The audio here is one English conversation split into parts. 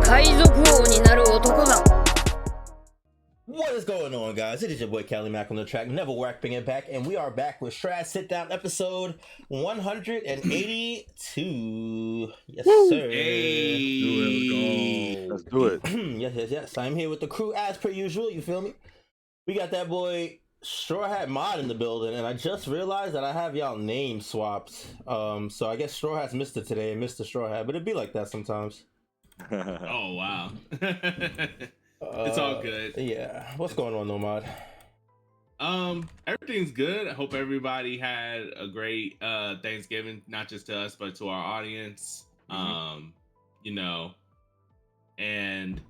What is going on, guys? It is your boy Cali Mac on the track, never whack, bring it back, and we are back with Shraz Sit Down episode 182. Yes, sir. Hey. Let's do it. yes. I'm here with the crew as per usual. You feel me? We got that boy Straw Hat Mod in the building, and I just realized that I have y'all name swapped. So I guess Straw Hat's Mr. today and Mr. Straw Hat, but it'd be like that sometimes. Oh wow. It's all good. Yeah. What's going on, Nomad? Everything's good. I hope everybody had a great Thanksgiving, not just to us, but to our audience. You know, and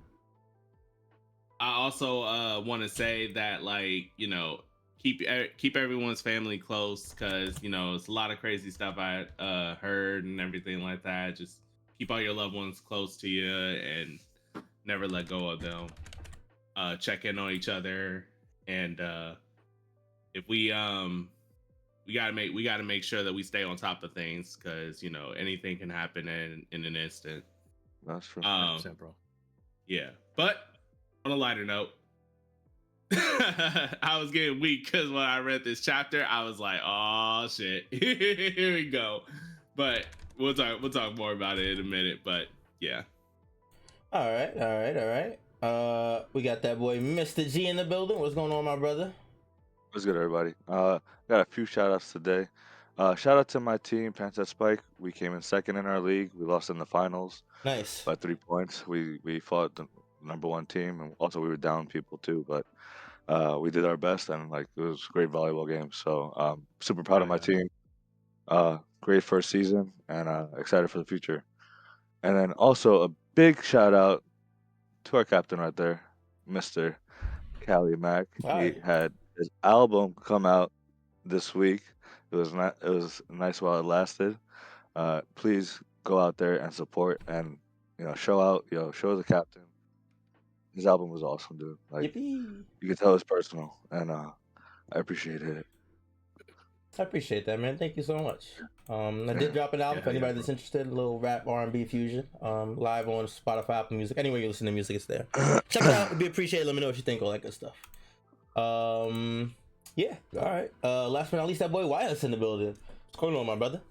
I also want to say that, like, you know, keep everyone's family close, because, you know, it's a lot of crazy stuff I heard and everything like that. Just keep all your loved ones close to you and never let go of them. Check in on each other, and if we gotta make sure that we stay on top of things, because, you know, anything can happen in an instant. That's true. 100%, bro. Yeah, but on a lighter note, I was getting weak because when I read this chapter, I was like, "Oh shit, here we go." But we'll talk more about it in a minute. But yeah. All right. We got that boy Mr. G in the building. What's going on, my brother? What's good, everybody? Got a few shout outs today. Shout out to my team, Panset Spike. We came in second in our league. We lost in the finals Nice. by 3 points. We fought the number one team, and also we were down people too, but we did our best, and like it was a great volleyball game. So super proud of my team. Great first season, and excited for the future. And then also a big shout out to our captain right there, Mr. Cali Mac. Hi. He had his album come out this week. It was nice while it lasted. Please go out there and support, and show the captain. His album was awesome, dude. Like, Yippee. you can tell it's personal, and I appreciated it. I appreciate that, man. Thank you so much. I did drop an album for anybody that's interested. A little rap R&B fusion. Live on Spotify, Apple Music. Anywhere you listen to music, it's there. Check it out. It'd be appreciated. Let me know what you think. All that good stuff. Yeah. All right. Last but not least, that boy Wyatt's in the building. What's going on, my brother?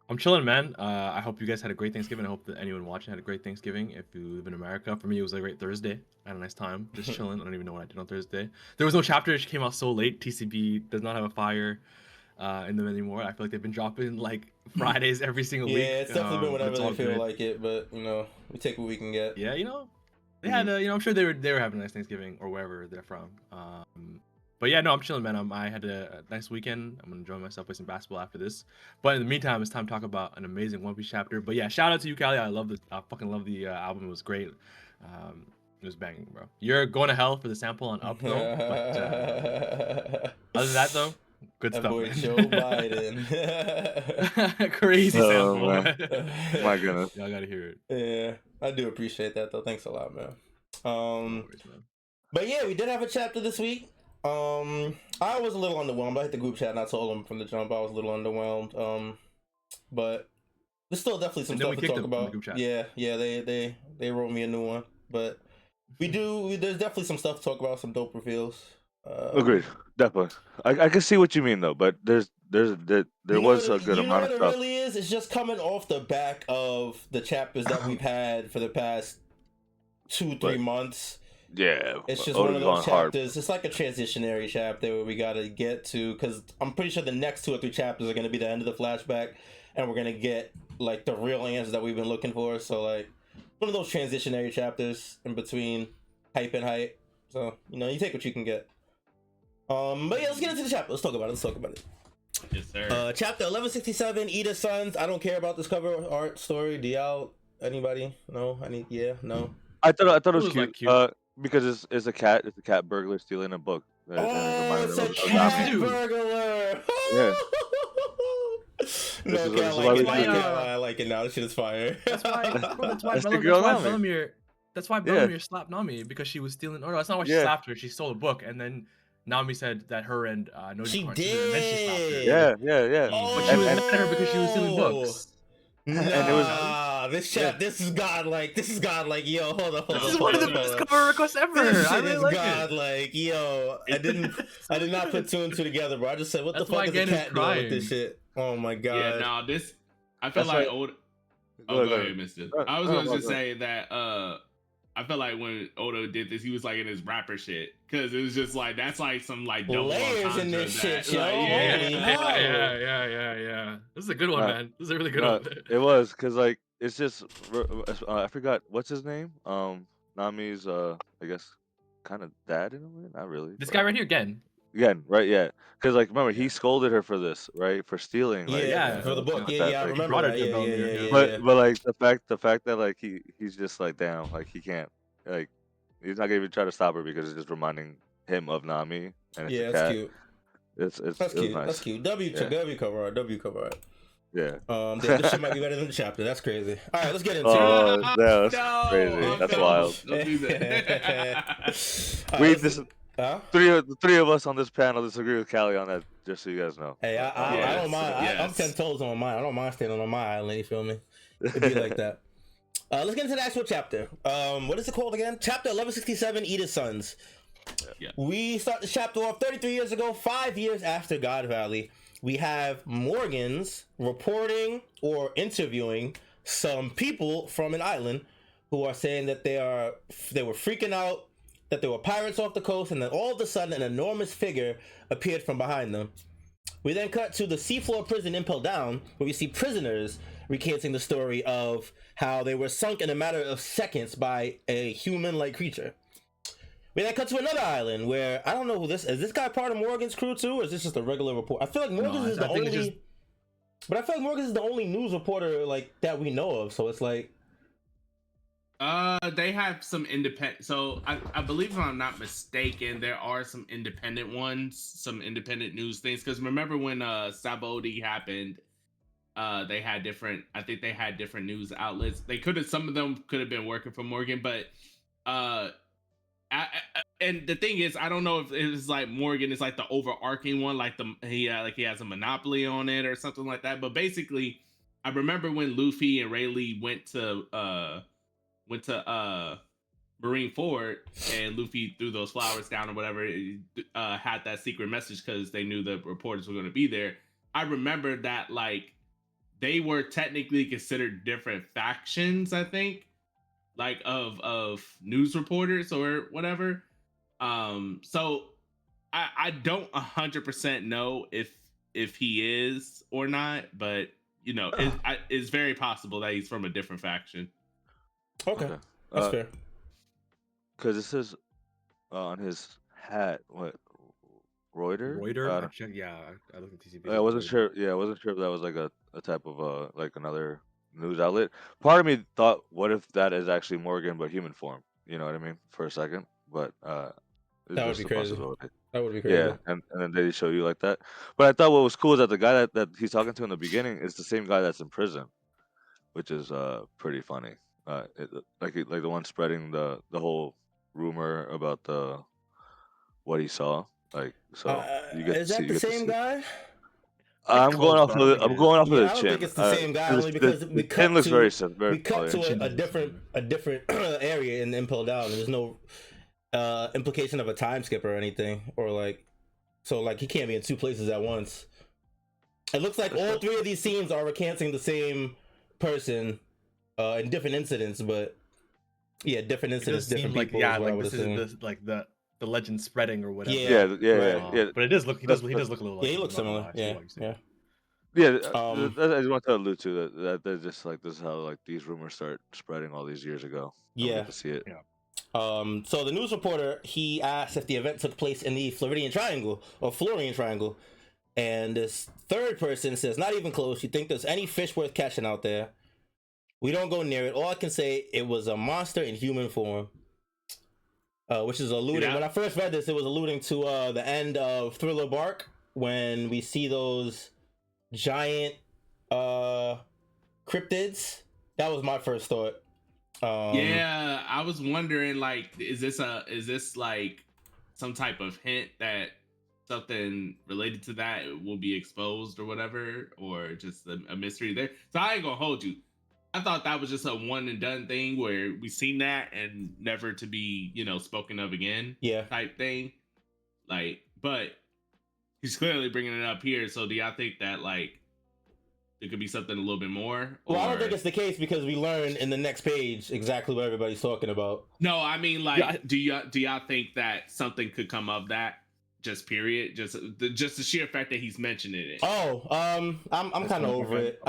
I'm chilling, man. I hope you guys had a great Thanksgiving. I hope that anyone watching had a great Thanksgiving. If you live in America, for me, it was a great Thursday. I had a nice time just chilling. I don't even know what I did on Thursday. There was no chapter. It came out so late. TCB does not have a fire in them anymore. I feel like they've been dropping like Fridays every single week. Yeah, it's definitely been whenever they feel good. like it. But we take what we can get. Yeah, they had. I'm sure they were having a nice Thanksgiving or wherever they're from. But yeah, no, I'm chilling, man. I had a nice weekend. I'm gonna enjoy myself, play some basketball after this. But in the meantime, it's time to talk about an amazing One Piece chapter. But yeah, shout out to you, Cali. I fucking love the album. It was great. It was banging, bro. You're going to hell for the sample on Up though. But, other than that though, good that stuff. Boy Man. Joe Biden. Crazy sample. Man. My goodness. Y'all gotta hear it. Yeah, I do appreciate that though. Thanks a lot, man. No worries, man. But yeah, we did have a chapter this week. I was a little underwhelmed. I hit the group chat and I told them from the jump I was a little underwhelmed. But there's still definitely some stuff to talk about. Yeah, they wrote me a new one. But there's definitely some stuff to talk about, some dope reveals. Agreed, definitely. I can see what you mean though, but there was a good amount of stuff. You know what it really is? It's just coming off the back of the chapters that we've had for the past 2-3 months. Yeah, it's just one of those chapters. It's like a transitionary chapter where we gotta get to, because I'm pretty sure the next 2 or 3 chapters are gonna be the end of the flashback, and we're gonna get like the real answers that we've been looking for. So like one of those transitionary chapters in between hype and hype. So you take what you can get. But yeah, let's get into the chapter. Let's talk about it. Yes, sir. Chapter 1167, Eda's Sons. I don't care about this cover art story. Do y'all? Anybody? No. No. I thought it was cute. Like cute. Because it's a cat. It's a cat burglar stealing a book. It's a cat burglar. Yeah. No, I like it now. This shit is fire. That's why Bellamere slapped Nami, because she was stealing. Or that's not why she slapped her. She stole a book, and then Nami said that her and Noji she weren't did. And then she slapped her. Yeah. But she was mad at her because she was stealing books. And it was Nah, this is godlike. This is godlike. Yo, hold on. This is one of the best cover requests ever. This I shit really is like it. godlike. Yo, I did not put two and two together, bro. I just said, what That's the fuck why is the Gen is cat doing with this crying. shit? Oh my god. Yeah, no, I feel That's like right. Oda. Go Go ahead. ahead, Mister. No, I was no, gonna no, just no. say that I felt like when Oda did this, he was like in his rapper shit, because it was just like that's like some like double Layers in this shit, yo. Holy hell. Yeah. This is a good one, man. This is a really good No, one. it was because like it's just I forgot what's his name. Nami's I guess kind of dad in a way, not really. This but- guy right here again. Again, right? Yeah, because like remember he Yeah. scolded her for this, right? For stealing. Like, Yeah, Yeah. for the book. like Yeah, that, I like- remember brought her that. to Yeah, Belmere, yeah. But like the fact that like he's just like damn, like he can't like he's not gonna even try to stop her because it's just reminding him of Nami and it's Yeah, a that's cat. cute. It's That's it was cute. nice. That's cute. W cover art. W cover art. Yeah. This shit might be better than the chapter. That's crazy. All right, let's get into Oh, it. yeah, that's No, crazy. I'm That's done. wild. Don't do that. All We right, this huh? the three of us on this panel disagree with Callie on that. Just so you guys know. Hey, I Yes, don't mind. I'm yes. 10 toes on mine. I don't mind standing on my island. You feel me? It'd be like that. Let's get into the actual chapter. What is it called again? Chapter 1167, Edith's Sons. Yeah. We start the chapter off 33 years ago, 5 years after God Valley. We have Morgans reporting or interviewing some people from an island who are saying that they were freaking out, that there were pirates off the coast, and then all of a sudden an enormous figure appeared from behind them. We then cut to the seafloor prison in Down, where we see prisoners recanting the story of how they were sunk in a matter of seconds by a human-like creature. We then cut to another island where I don't know who this is. This guy part of Morgan's crew too, or is this just a regular report? I feel like Morgan's is the only, but I feel like Morgan's is the only news reporter like that we know of. So it's like, they have some independent. So I believe, if I'm not mistaken, there are some independent ones, some independent news things. Because remember when Sabodi happened, they had different. I think they had different news outlets. They could have. Some of them could have been working for Morgan, but and the thing is, I don't know if it's like Morgan is like the overarching one, like he has a monopoly on it or something like that. But basically, I remember when Luffy and Rayleigh went to Marineford and Luffy threw those flowers down or whatever, had that secret message because they knew the reporters were going to be there. I remember that like they were technically considered different factions, I think, like of news reporters or whatever. So I don't 100% know if he is or not, but you know, it's very possible that he's from a different faction. okay. That's fair. Because this is on his hat. What? Reuter? Reuter? Yeah, I looked at TCP. I wasn't sure. Yeah, I wasn't sure if that was like a type of like another news outlet. Part of me thought, what if that is actually Morgan but human form? You know what I mean? For a second, but it's That would just be a crazy. possibility. That would be crazy. Yeah, and then they show you like that. But I thought what was cool is that the guy that he's talking to in the beginning is the same guy that's in prison, which is pretty funny. Like the one spreading the whole rumor about what he saw. Like so, you get is to see, that you the get to same see. guy? I'm going off but of I the, don't I'm think going off Yeah, of I the don't chin. think it's the same guy, only because the we chin cut looks to very similar. we cut to Chin a looks different area in Impel Down, and there's no implication of a time skip or anything, or like, so like he can't be in two places at once. It looks like all three of these scenes are recanting the same person in different incidents, but yeah, different It incidents, does seem different like people. yeah, is what I like would this assume. is like the legend spreading or whatever. Yeah. Yeah. But it does look he does look a little like Yeah, he him, looks I'm not gonna similar. lie, I see Yeah, what you're saying. Yeah, Um, I just want to allude to that they're just like this is how like these rumors start spreading all these years ago. And we yeah. get to see it. So the news reporter, he asked if the event took place in the Floridian Triangle or Florian Triangle, and this third person says, "Not even close. You think there's any fish worth catching out there? We don't go near it. All I can say, it was a monster in human form." Which is alluding. Yeah. When I first read this, it was alluding to the end of Thriller Bark when we see those giant cryptids. That was my first thought. Yeah, I was wondering, like, is this like some type of hint that something related to that will be exposed or whatever, or just a mystery there? So I ain't gonna hold you. I thought that was just a one and done thing where we seen that and never to be, spoken of again. Yeah. Type thing. Like, but he's clearly bringing it up here. So do y'all think that like it could be something a little bit more? Well, I don't think it's the case because we learn in the next page exactly what everybody's talking about. No, I mean, like, do y'all think that something could come of that? Just period. Just the sheer fact that he's mentioning it. Oh, I'm kind of over it.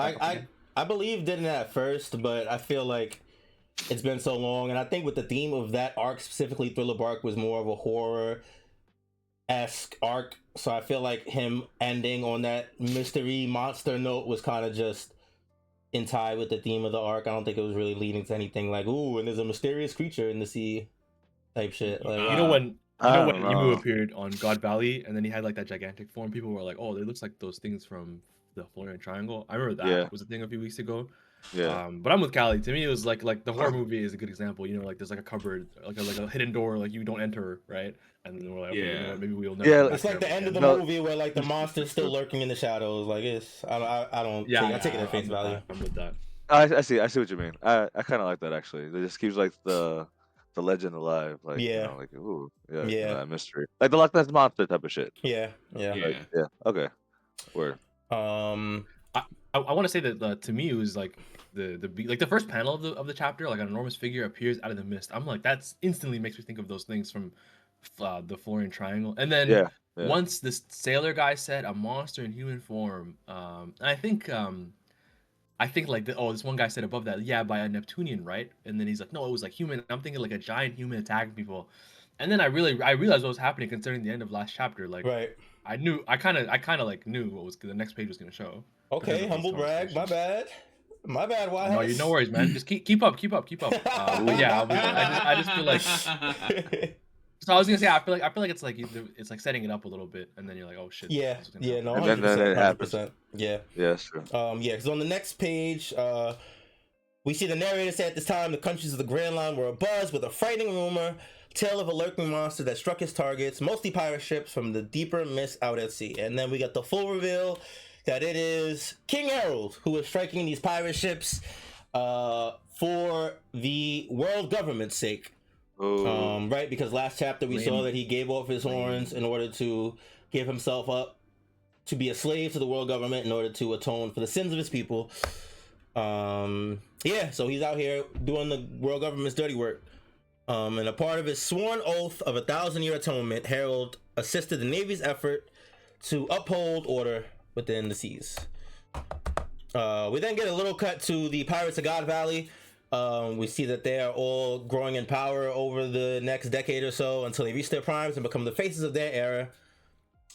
I believed in it at first, but I feel like it's been so long, and I think with the theme of that arc specifically, Thriller Bark was more of a horror-esque arc. So I feel like him ending on that mystery monster note was kind of just in tie with the theme of the arc. I don't think it was really leading to anything like, ooh, and there's a mysterious creature in the sea type shit. Like, you know when Emu appeared on God Valley, and then he had like that gigantic form. People were like, "Oh, it looks like those things from the Florian Triangle." I remember that was a thing a few weeks ago. Yeah. But I'm with Callie. To me, it was like the horror movie is a good example. You know, like there's like a cupboard, like a hidden door, like you don't enter, right? And then we're like, okay, you know what, maybe we'll never. Yeah, it's like the end of the movie where like the monster's still lurking in the shadows. Like I take it at face value. I'm with that. I see what you mean. I kind of like that actually. It just keeps like the legend alive. Like like ooh that mystery, like the Loch Ness monster type of shit. Yeah. Okay, word. I want to say that to me it was like the first panel of the chapter, like an enormous figure appears out of the mist. I'm like, that's instantly makes me think of those things from the Florian Triangle. And then once this sailor guy said a monster in human form, I think like this one guy said above that, by a Neptunian, right? And then he's like, no, it was like human. I'm thinking like a giant human attacking people. And then I realized what was happening concerning the end of last chapter. Like, I kind of like knew what was the next page was gonna show. Okay, humble brag. My bad. Why? No, no worries, man. Just keep up. But yeah, I just feel like. So I was gonna say, I feel like it's like setting it up a little bit, and then you're like, oh shit. Yeah, no, 100%, then it happens. 100%. Yeah, sure. Because on the next page, we see the narrator say at this time the countries of the Grand Line were abuzz with a frightening rumor, tale of a lurking monster that struck his targets, mostly pirate ships from the deeper mist out at sea. And then we got the full reveal that it is King Harald who is striking these pirate ships for the world government's sake. Right, because last chapter we saw that he gave off his horns in order to give himself up to be a slave to the world government in order to atone for the sins of his people. So he's out here doing the world government's dirty work. And a part of his sworn oath of 1,000-year atonement, Harald assisted the Navy's effort to uphold order within the seas. We then get a little cut to the pirates of God Valley. We see that they are all growing in power over the next decade or so until they reach their primes and become the faces of their era.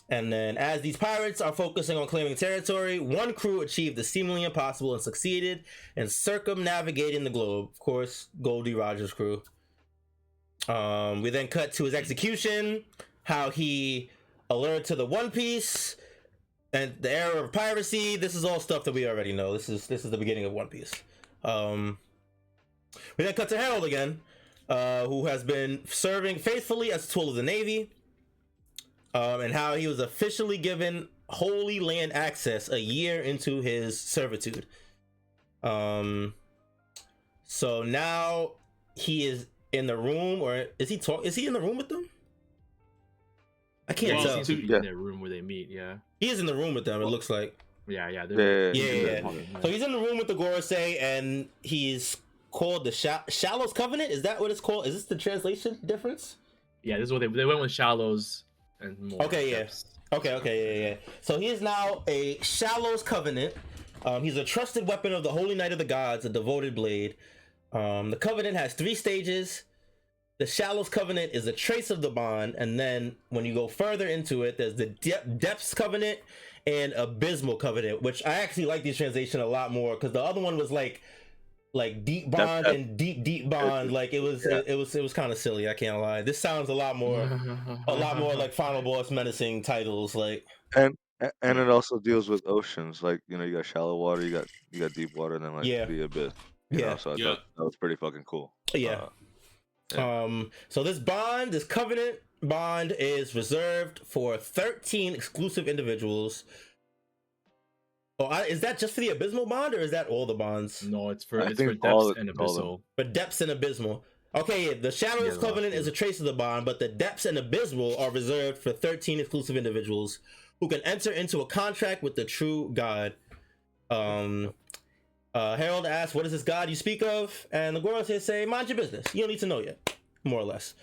And then as these pirates are focusing on claiming territory, one crew achieved the seemingly impossible and succeeded in circumnavigating the globe. Of course, Goldie Rogers' crew. We then cut to his execution, how he alerted to the One Piece and the era of piracy. This is all stuff that we already know. This is the beginning of One Piece. We then cut to Harald again, who has been serving faithfully as a tool of the Navy, and how he was officially given Holy Land access a year into his servitude. So now he is in the room, or is he in the room with them? I can't tell. He seems to be in their room where they meet. Yeah, he is in the room with them. It looks like. Yeah. So he's in the room with the Gorosei, and he's called the Shallows Covenant. Is that what it's called? Is this the translation difference? Yeah, this is what they went with Shallows and more. Okay, yeah. So he is now a Shallows Covenant. He's a trusted weapon of the Holy Knight of the Gods, a devoted blade. The Covenant has 3 stages. The Shallows Covenant is a trace of the bond, and then when you go further into it, there's the Depths Covenant and Abysmal Covenant, which I actually like these translation a lot more because the other one was like deep bond and deep bond. Like it was kind of silly. I can't lie. This sounds a lot more like Final Boss menacing titles. Like and it also deals with oceans. Like you got shallow water, you got deep water, and then like the abyss. You know, so I thought that was pretty fucking cool. So this covenant bond is reserved for 13 exclusive individuals. Oh, is that just for the abysmal bond, or is that all the bonds? No, it's for I it's for think all depths and all of them. abyssal. But depths and abysmal. Okay, yeah, the Shadows Yeah, the last Covenant two. is a trace of the bond, but the depths and abysmal are reserved for 13 exclusive individuals who can enter into a contract with the true God. Harald asks, "What is this God you speak of?" And the Goros here say, "Mind your business. You don't need to know yet." More or less.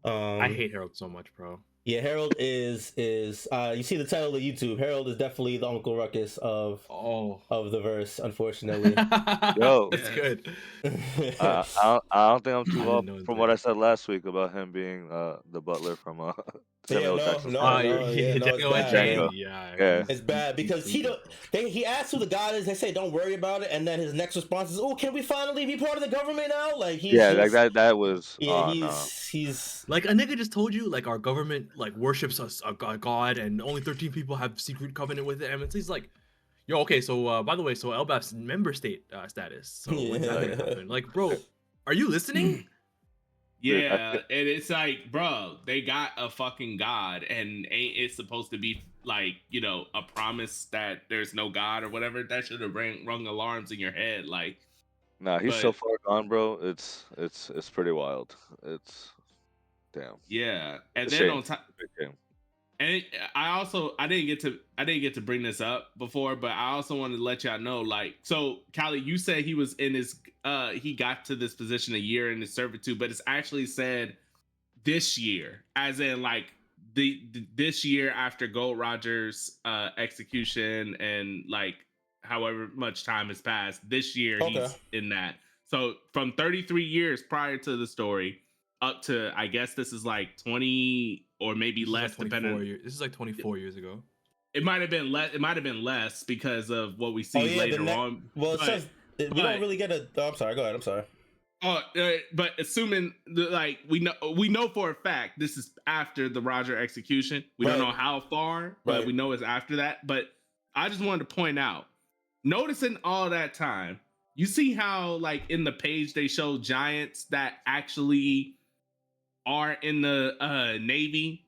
I hate Harald so much, bro. Yeah, Harald is you see the title of YouTube. Harald is definitely the Uncle Ruckus of the verse, unfortunately. Yo. That's good. I don't think I'm too off know from that. what I said last week about him being the butler from Samuel no, Jackson's no, part. no, yeah, no, it's bad, man. Yeah. It's bad because he asks who the God is. They say, "Don't worry about it," and then his next response is, "Oh, can we finally be part of the government now?" Like he's just, like that was he's like a nigga just told you like our government like worships us a god and only 13 people have secret covenant with it, and he's like, yo, okay, so by the way, so LBAF's member state status, so when's that gonna happen? Like, bro, are you listening? Yeah, and it's like, bro, they got a fucking God, and ain't it supposed to be like, you know, a promise that there's no God or whatever? That should have rung alarms in your head, like. Nah, he's so far gone, bro. It's pretty wild. It's damn. Yeah, and It's then a on top, shame. and I didn't get to bring this up before, but I also wanted to let y'all know, like, so Callie, you said he was in his he got to this position a year in his servitude, but it's actually said this year, as in like this year after Gold Roger's execution, and like however much time has passed, this year he's in that. So from 33 years prior to the story up to, I guess this is like 20 or maybe less, like depending. This is like 24 years ago. It might have been less. It might have been less because of what we see later on. Well, it says we don't really get a. Oh, I'm sorry. Go ahead. I'm sorry. But assuming like we know for a fact this is after the Roger execution. We don't know how far, but we know it's after that. But I just wanted to point out, noticing all that time, you see how like in the page they show giants that actually are in the Navy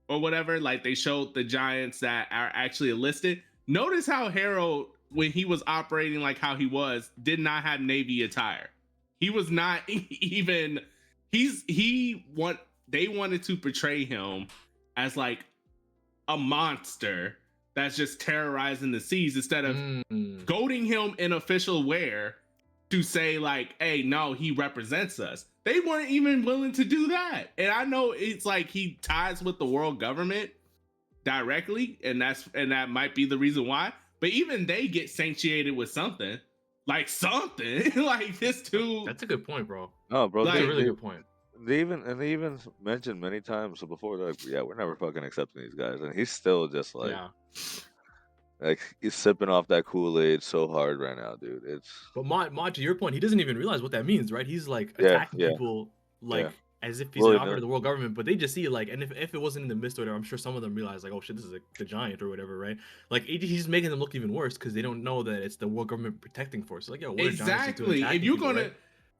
or whatever. Like they showed the giants that are actually enlisted. Notice how Harald, when he was operating like how he was, did not have Navy attire. He was not even. They wanted to portray him as like a monster that's just terrorizing the seas instead of goading him in official wear to say like, hey, no, he represents us. They weren't even willing to do that. And I know it's like he ties with the world government directly, and that might be the reason why. But even they get sanctionated with something. Like this too. That's a good point, bro. No, bro, that's a really good point. They even mentioned many times before, they're like, yeah, we're never fucking accepting these guys, and he's still just like, like he's sipping off that Kool-Aid so hard right now, dude. It's. But Mod, to your point, he doesn't even realize what that means, right? He's like attacking people like as if he's an operator of the world government, but they just see it like, and if it wasn't in the mist or whatever, I'm sure some of them realize like, oh shit, this is the giant or whatever, right? Like he's making them look even worse because they don't know that it's the world government protecting force. Like, yo, what exactly. If you're gonna,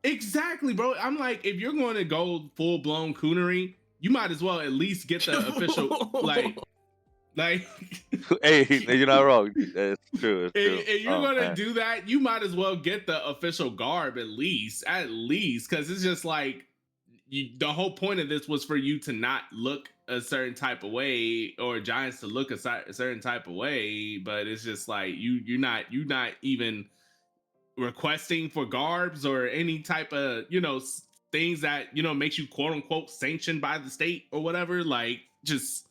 exactly, bro. I'm like, if you're going to go full blown coonery, you might as well at least get the official like. Hey, you're not wrong. It's true. If you're gonna do that, you might as well get the official garb at least, because it's just like. The whole point of this was for you to not look a certain type of way, or giants to look a certain type of way, but it's just like you're not even requesting for garbs or any type of things that makes you quote unquote sanctioned by the state or whatever. Like just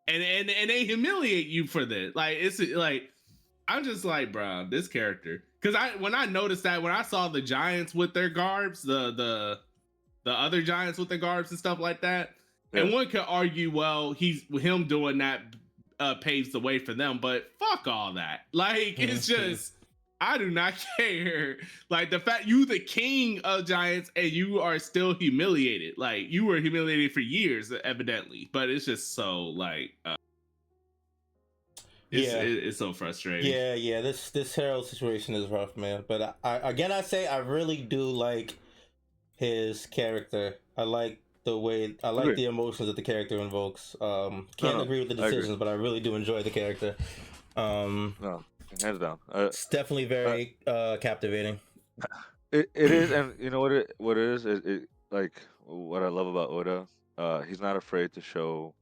and they humiliate you for this. Like it's like I'm just like, bro, this character, because when I noticed that when I saw the giants with their garbs, the other giants with the garbs and stuff like that. Yeah. And one could argue, well, him doing that paves the way for them, but fuck all that. Like, it's just, I do not care. Like, the fact you the king of giants and you are still humiliated. Like, you were humiliated for years, evidently, but it's just so, like, it's so frustrating. Yeah, this Harald situation is rough, man. But I say I really do like his character. I like the emotions that the character invokes. Can't agree with the decisions, but I really do enjoy the character. No, hands down. It's definitely very captivating. It is, and you know what it is. It like what I love about Oda. He's not afraid to show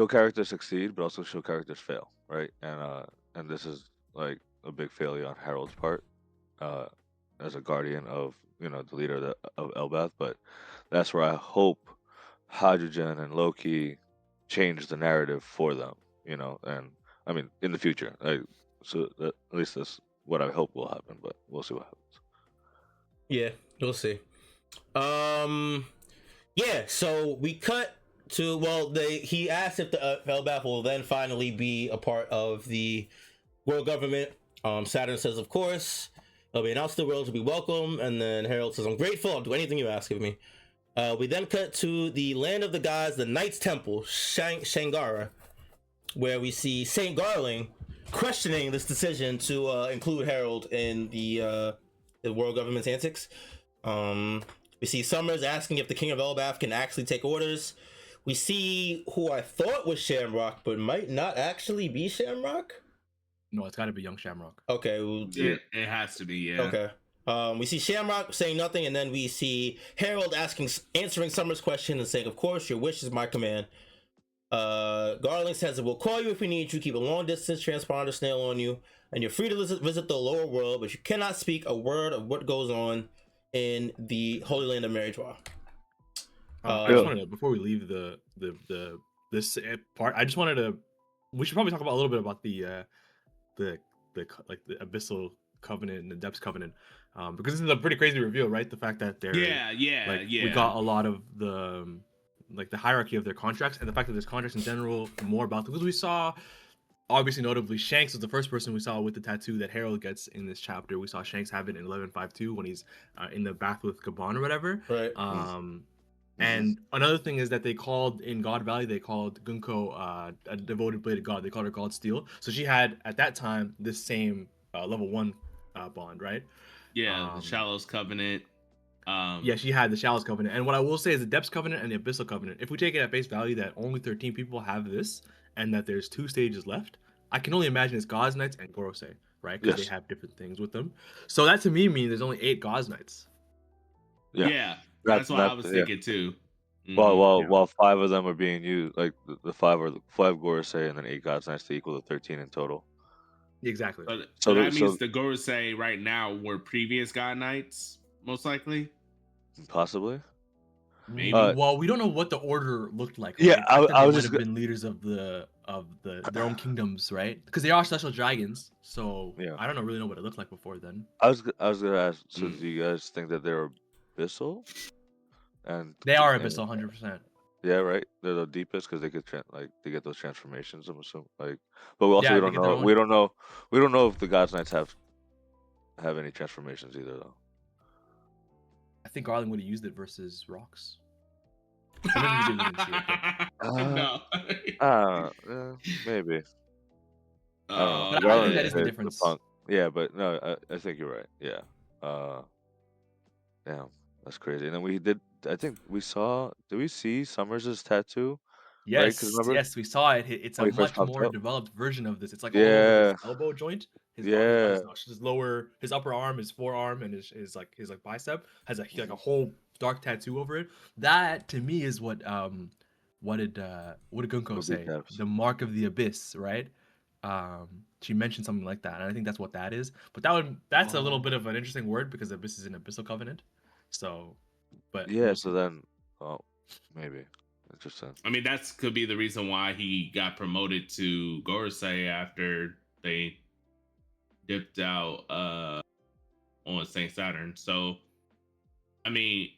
characters succeed, but also show characters fail, right? And this is like a big failure on Harold's part, uh, as a guardian of the leader of Elbath. But that's where I hope Hydrogen and Loki change the narrative for them, and I mean in the future. So at least that's what I hope will happen, but we'll see what happens. Yeah, we'll see. Yeah. So we cut to he asked if the Elbath will then finally be a part of the world government. Saturn says, of course. It'll be announced to the world to be welcome, and then Harald says, I'm grateful. I'll do anything you ask of me. We then cut to the land of the gods, the Knights Temple, Shangara, where we see Saint Garling questioning this decision to include Harald in the world government's antics. We see Summers asking if the King of Elbath can actually take orders. We see who I thought was Shamrock, but might not actually be Shamrock. No, it's got to be young Shamrock. Okay. Well, it has to be, yeah. Okay. We see Shamrock saying nothing, and then we see Harald answering Summers' question and saying, of course, your wish is my command. Garling says, we'll call you if we need you, keep a long distance transponder snail on you, and you're free to visit the lower world, but you cannot speak a word of what goes on in the Holy Land of Marijua. I just wanted to, before we leave this part, we should probably talk about a little bit about the Abyssal Covenant and the Depths Covenant, because this is a pretty crazy reveal, right? The fact that they're we got a lot of the hierarchy of their contracts, and the fact that there's contracts in general, more about them, because we saw, obviously notably, Shanks was the first person we saw with the tattoo that Harald gets in this chapter. We saw Shanks have it in 1152 when he's in the bath with Gabon or whatever. Right. And another thing is that they called in God Valley, they called Gunko a devoted bladed god. They called her God Steel. So she had at that time this same level 1 bond, right? Yeah, the Shallows Covenant. Yeah, she had the Shallows Covenant. And what I will say is the Depths Covenant and the Abyssal Covenant, if we take it at face value that only 13 people have this and that there's 2 stages left, I can only imagine it's God's Knights and Gorosei, right? Because they have different things with them. So that to me means there's only 8 God's Knights. Yeah. That's what I was thinking too. Mm-hmm. While 5 of them are being used, like the 5 Gorosei and then 8 God's Knights to equal to 13 in total. Exactly. So that means the Gorosei right now were previous God Knights, most likely. Possibly. Maybe. Well, we don't know what the order looked like. Right? Yeah, I was just been leaders of their own kingdoms, right? Because they are celestial dragons. So I don't really know what it looked like before then. I was gonna ask. So do you guys think that they're abyssal? And they are abyssal, 100%. Yeah, right. They're the deepest because they could they get those transformations. I'm assuming, but we also we don't know. We don't know. We don't know if the God's Knights have any transformations either, though. I think Garland would have used it versus rocks. No. Maybe. I think that is the difference. Yeah, but no, I think you're right. Yeah. Damn, that's crazy. And then we did. I think we saw. Did we see Summers' tattoo? Yes, right? yes, we saw it. It's a much more developed version of this. It's like his elbow joint. His upper arm, his forearm, and his bicep has a whole dark tattoo over it. That to me is what did Gunko say? The mark of the abyss, right? She mentioned something like that, and I think that's what that is. But that's a little bit of an interesting word because abyss is an abyssal covenant. So, but yeah. So then, maybe. Interesting. I mean, that could be the reason why he got promoted to Gorosei after they dipped out on Saint Saturn. So, I mean,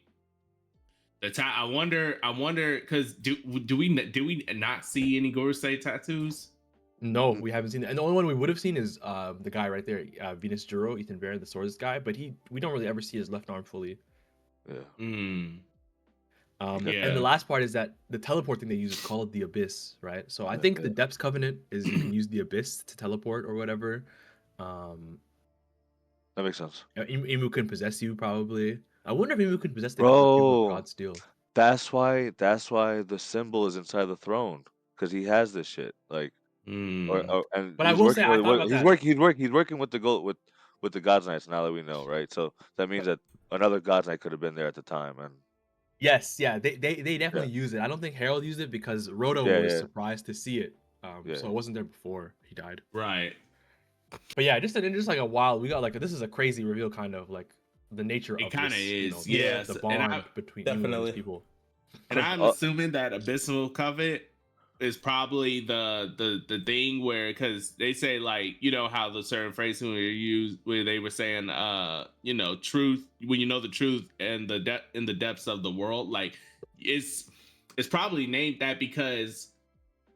I wonder because do we not see any Gorosei tattoos? No, we haven't seen that. And the only one we would have seen is the guy right there, Venus Juro, Ethan Bear, the swords guy. But we don't really ever see his left arm fully. Yeah. And the last part is that the teleport thing they use is called the Abyss, right? So I think the Depths Covenant is you can use the Abyss to teleport or whatever. That makes sense. Imu can possess you probably. I wonder if Imu can possess the God Steel. That's why the symbol is inside the throne because he has this shit. Like and But I will say, I thought about that. he's working with the gold with the God's Knights now that we know, right? So that means that another God's Knight could have been there at the time, and Yes, yeah, they yeah, definitely use it. I don't think Harold used it because Roto yeah, was yeah, surprised to see it. yeah. So it wasn't there before he died. Right. But yeah, just like a wild. We got like this is a crazy reveal, kind of like the nature It of kind of this. is. The Yes. And bond between Emu and Definitely. his people. I'm assuming that Abysmal Covet is probably the thing where, because they say, like, you know how the certain phrase when used where they were saying you know, truth, when you know the truth and the in the depths of the world, like it's probably named that because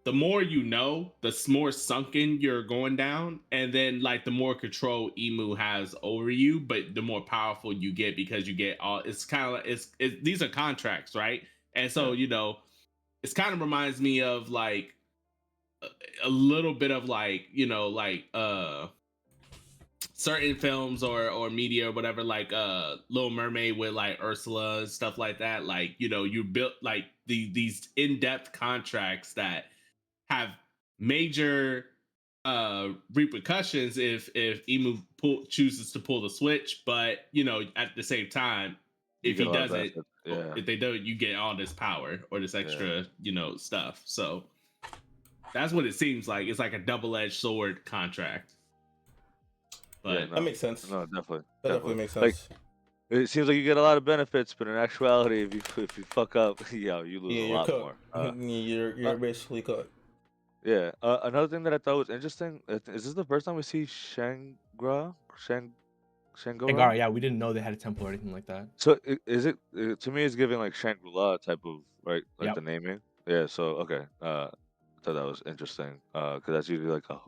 the more you know, the more sunken you're going down, and then like the more control Emu has over you, but the more powerful you get because you get all. It's kind of like these are contracts, right? And so you know, it's kind of reminds me of like a little bit of like, you know, like certain films or media or whatever, like Little Mermaid with like Ursula and stuff like that. Like, you know, you built like these in-depth contracts that have major repercussions if Emu chooses to pull the switch, but you know, at the same time, You if get he a lot of doesn't, benefits. Yeah, if they don't, you get all this power or this extra, you know, stuff. So that's what it seems like. It's like a double-edged sword contract. But yeah, That makes sense. No, definitely, That definitely makes Like, sense. it seems like you get a lot of benefits, but in actuality, if you fuck up, yeah, you lose Yeah, a you're lot cooked. more. You're basically cooked. Yeah. Another thing that I thought was interesting is this the first time we see Shangara? Shangara? Angara, yeah, we didn't know they had a temple or anything like that. So is it to me? It's giving like Shangri-La type of right, like Yep. the naming. Yeah. So okay. I thought that was interesting. Because that's usually like a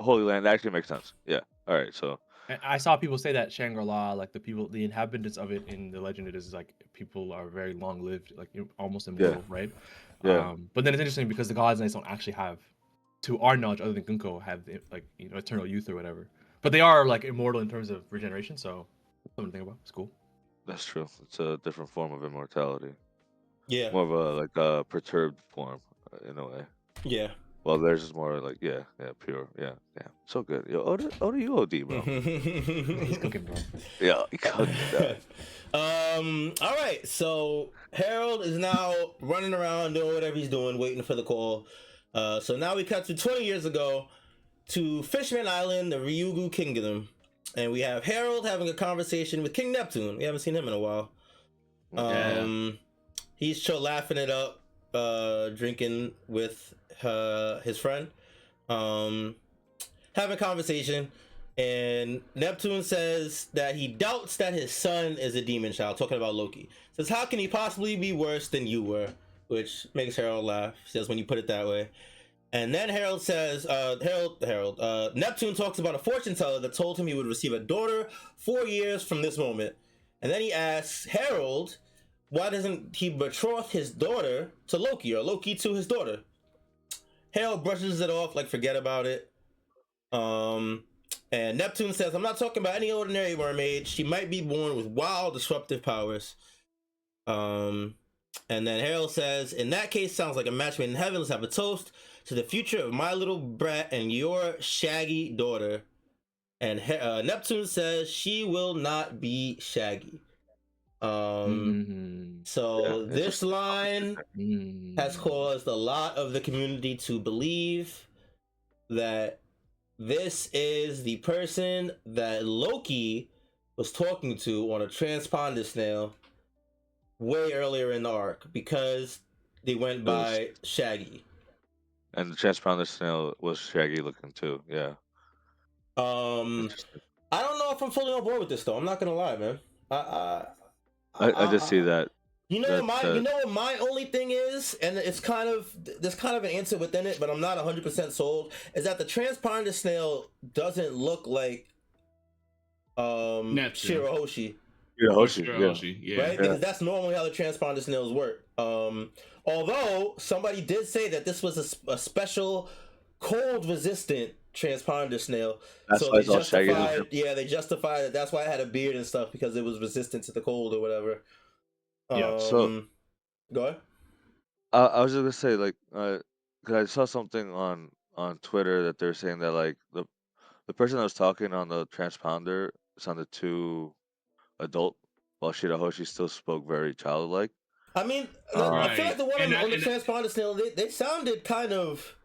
holy land. That actually makes sense. Yeah. All right. So And I saw people say that Shangri-La, like the inhabitants of it in the legend, it is like people are very long lived, like almost immortal, right? yeah. But then it's interesting because the God's Knights don't actually have, to our knowledge, other than Gunko, have like eternal youth or whatever. But they are like immortal in terms of regeneration, so something to think about. It's cool. That's true. It's a different form of immortality. Yeah. More of a like a perturbed form in a way. Yeah. Well, theirs is more like pure. Yeah. So good. Yo, Oda, you OD, bro. He's cooking, bro. Yeah, he cooked that. All right. So Harold is now running around doing whatever he's doing, waiting for the call. So now we cut to 20 years ago to Fishman Island, the Ryugu Kingdom, and we have Harold having a conversation with King Neptune. We haven't seen him in a while. He's chill laughing it up, drinking with his friend, having a conversation, and Neptune says that he doubts that his son is a demon child, talking about Loki. Says, how can he possibly be worse than you were? Which makes Harold laugh, says, when you put it that way. And then Harold says, Neptune talks about a fortune teller that told him he would receive a daughter 4 years from this moment. And then he asks Harold, why doesn't he betroth his daughter to Loki, or Loki to his daughter? Harold brushes it off like forget about it. And Neptune says, I'm not talking about any ordinary mermaid. She might be born with wild, disruptive powers. And then Harold says, in that case, sounds like a match made in heaven. Let's have a toast to the future of my little brat and your shaggy daughter. And Neptune says she will not be shaggy. So this line has caused a lot of the community to believe that this is the person that Loki was talking to on a transponder snail way earlier in the arc, because they went by Shaggy. And the transponder snail was Shaggy looking too. Yeah. I don't know if I'm fully on board with this though. I'm not gonna lie, man. I just see that. You know what my only thing is, and it's kind of, there's kind of an answer within it, but I'm not 100% sold, is that the transponder snail doesn't look like Shirahoshi. Shirahoshi, yeah. Right? Because that's normally how the transponder snails work. Although somebody did say that this was a special cold resistant transponder snail. That's so why they justified that that's why it had a beard and stuff, because it was resistant to the cold or whatever. So go ahead. I was just gonna say, like, because I saw something on on Twitter that they're saying that like the person that was talking on the transponder sounded too adult, while Shirahoshi still spoke very childlike. I mean, I feel Right. like the one And on the and transponder still, they sounded kind of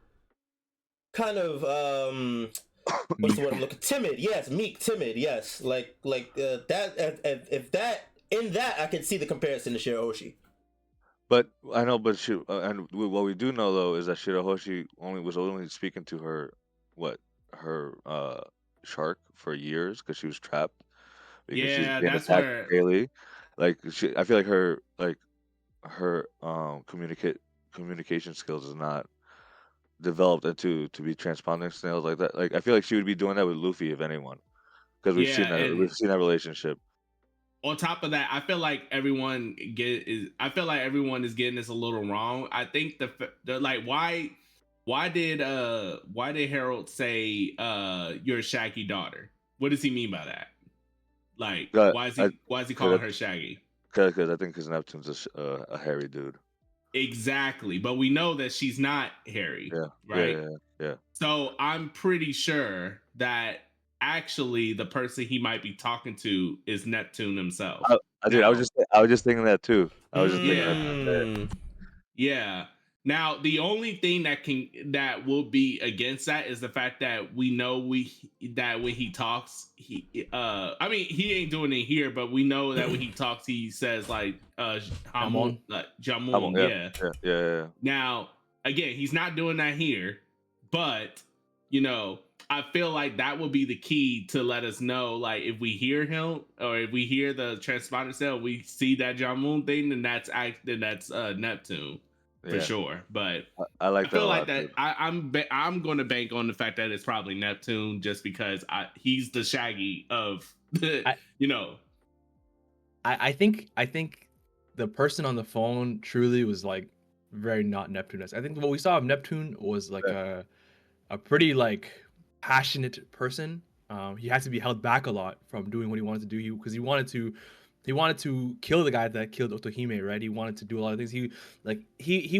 what's the word I'm looking? Timid, yes. Meek, timid, yes. That. If that in that, I can see the comparison to Shirahoshi. But I know, but what we do know though is that Shirahoshi was only speaking to her, what, her shark for years because she was trapped because she's yeah, being that's attacked where daily. Like I feel like her communication skills is not developed into to be transponding snails like that. Like I feel like she would be doing that with Luffy if anyone, because yeah, we've and seen that relationship. on top of that, I feel like everyone is getting this a little wrong. I think the like why did Harold say you're Shaggy daughter? What does he mean by that? Like But why is he calling her Shaggy? because I think because Neptune's a hairy dude. Exactly, but we know that she's not Harry, Yeah, right? yeah. So I'm pretty sure that actually the person he might be talking to is Neptune himself. I Now, I was just thinking that too. I was just thinking that. Mm. yeah. Now the only thing that will be against that is the fact that we know that when he talks, I mean he ain't doing it here, but we know that when he talks, he says like Jamon. Jamun, yeah. Yeah. Now, again, he's not doing that here, but I feel like that will be the key to let us know, like if we hear him or if we hear the transponder cell, we see that Jamun thing, then that's Neptune for Yeah. sure. But I I like that a feel like lot that too. I'm going to bank on the fact that it's probably Neptune just because he's the Shaggy of the I- I think the person on the phone truly was like very not Neptune-esque. I think what we saw of Neptune was like Yeah. a pretty like passionate person. He had to be held back a lot from doing what he wanted to do because he wanted to kill the guy that killed Otohime, right? He wanted to do a lot of things. He